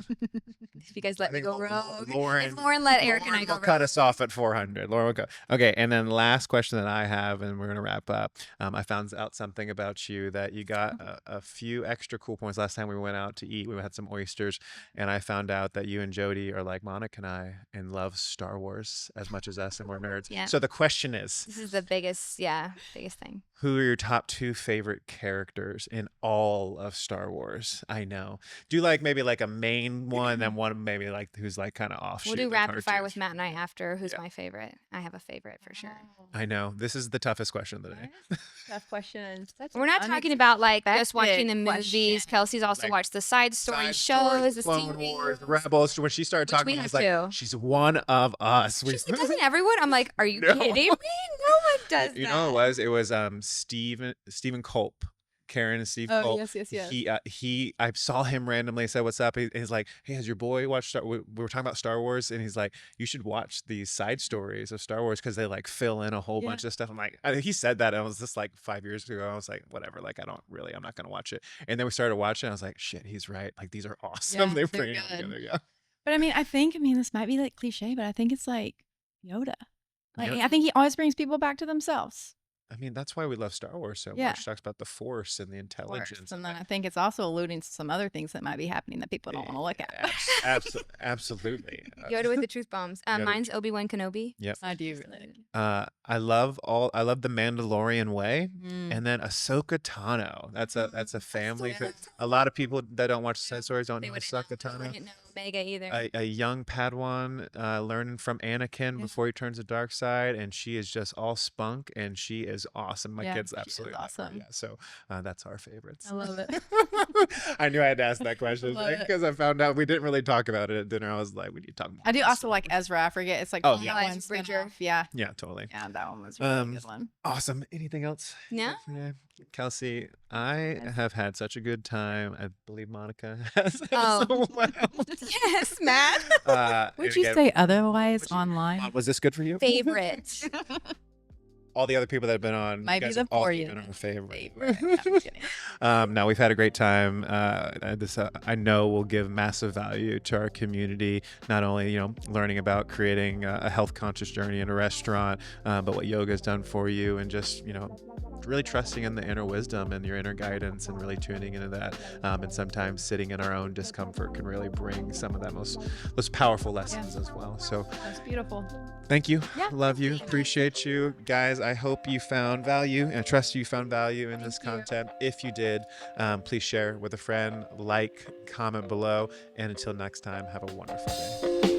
If you guys let me go rogue. Lauren, If Lauren let Eric and I go will cut rogue. us off at 400. Lauren will go. Okay, and then the last question that I have, and we're gonna wrap up. I found out something about you that you got a few extra cool points last time we went out to eat. We had some oysters, and I found out that you and Jody are like Monica and I and love Star Wars as much as us, and we're nerds. Yeah. So the question is, This is the biggest thing. who are your top 2 favorite characters in all of Star Wars? I know. Do like maybe like a main one, then one maybe like who's like kind of offshoot. We'll do like rapid fire cartoons. with Matt and I after. Who's Yeah. my favorite? I have a favorite for sure. I know. This is the toughest question of the day. Tough question. We're not talking about like just watching the unexpected movies. question. Kelsey's also Like, watched the side story Side shows, the Clone series. Wars, the Rebels. When she started Which talking, we I was have like, too. she's one of us. She's like, doesn't everyone? I'm like, are you No. kidding me? No one does You that. know what it was? It was Stephen Culp. Karen and Steve Oh, Culp. yes. I saw him randomly, said, what's up? He's like, hey, has your boy watched we were talking about Star Wars, and he's like, you should watch these side stories of Star Wars because they like fill in a whole Yeah. bunch of stuff. I'm like, he said that, and I was just like 5 years ago. I was like, whatever, like I'm not gonna watch it. And then we started watching, I was like, shit, he's right. Like these are awesome. Yeah, They're they're bringing it good. together. Yeah. But I mean, this might be like cliche, but I think it's like Yoda. Like, Yoda. I think he always brings people back to themselves. I mean, that's why we love Star Wars so Yeah. much. She talks about the Force and the Of course. intelligence. And then I think it's also alluding to some other things that might be happening that people don't want to look at. Absolutely. Yoda with the truth bombs. Yoda with Mine's Obi-Wan Kenobi. Yep. I do really. I love the Mandalorian way, Mm. and then Ahsoka Tano. That's a family. Yeah. A lot of people that don't watch side stories don't They know wouldn't Ahsoka know. Tano. Wouldn't know Omega either. A young Padawan learning from Anakin Yeah. before he turns the dark side, and she is just all spunk, and she is awesome. My Yeah, kids she is absolutely love her. awesome. Yeah, so that's our favorites. I love it. I knew I had to ask that question Love it. because I found out we didn't really talk about it at dinner. I was like, we need to talk more. I do about also Star like Wars. Ezra. I forget. It's like Oh, the yeah. one Eliza Bridger. spin-off. Yeah. Yeah, totally. Yeah, that one was a really good one. Awesome. Anything else? No? Yeah. Kelsey, I have had such a good time. I believe Monica has as Oh. well. Yes, Matt. Would and you again, say otherwise would you- online? was this good for you? Favorite. All the other people that have been on, Might you be guys the have all 40th been our favorite. favorite. No, I'm kidding. No, we've had a great time. This I know will give massive value to our community. Not only learning about creating a health conscious journey in a restaurant, but what yoga has done for you, and just really trusting in the inner wisdom and your inner guidance and really tuning into that. And sometimes sitting in our own discomfort can really bring some of that most powerful lessons as well. So That's beautiful. thank you. Yeah, Love you. Appreciate you. Guys, I hope you found value, and I trust you found value in this content. If you did, please share with a friend, like, comment below, and until next time, have a wonderful day.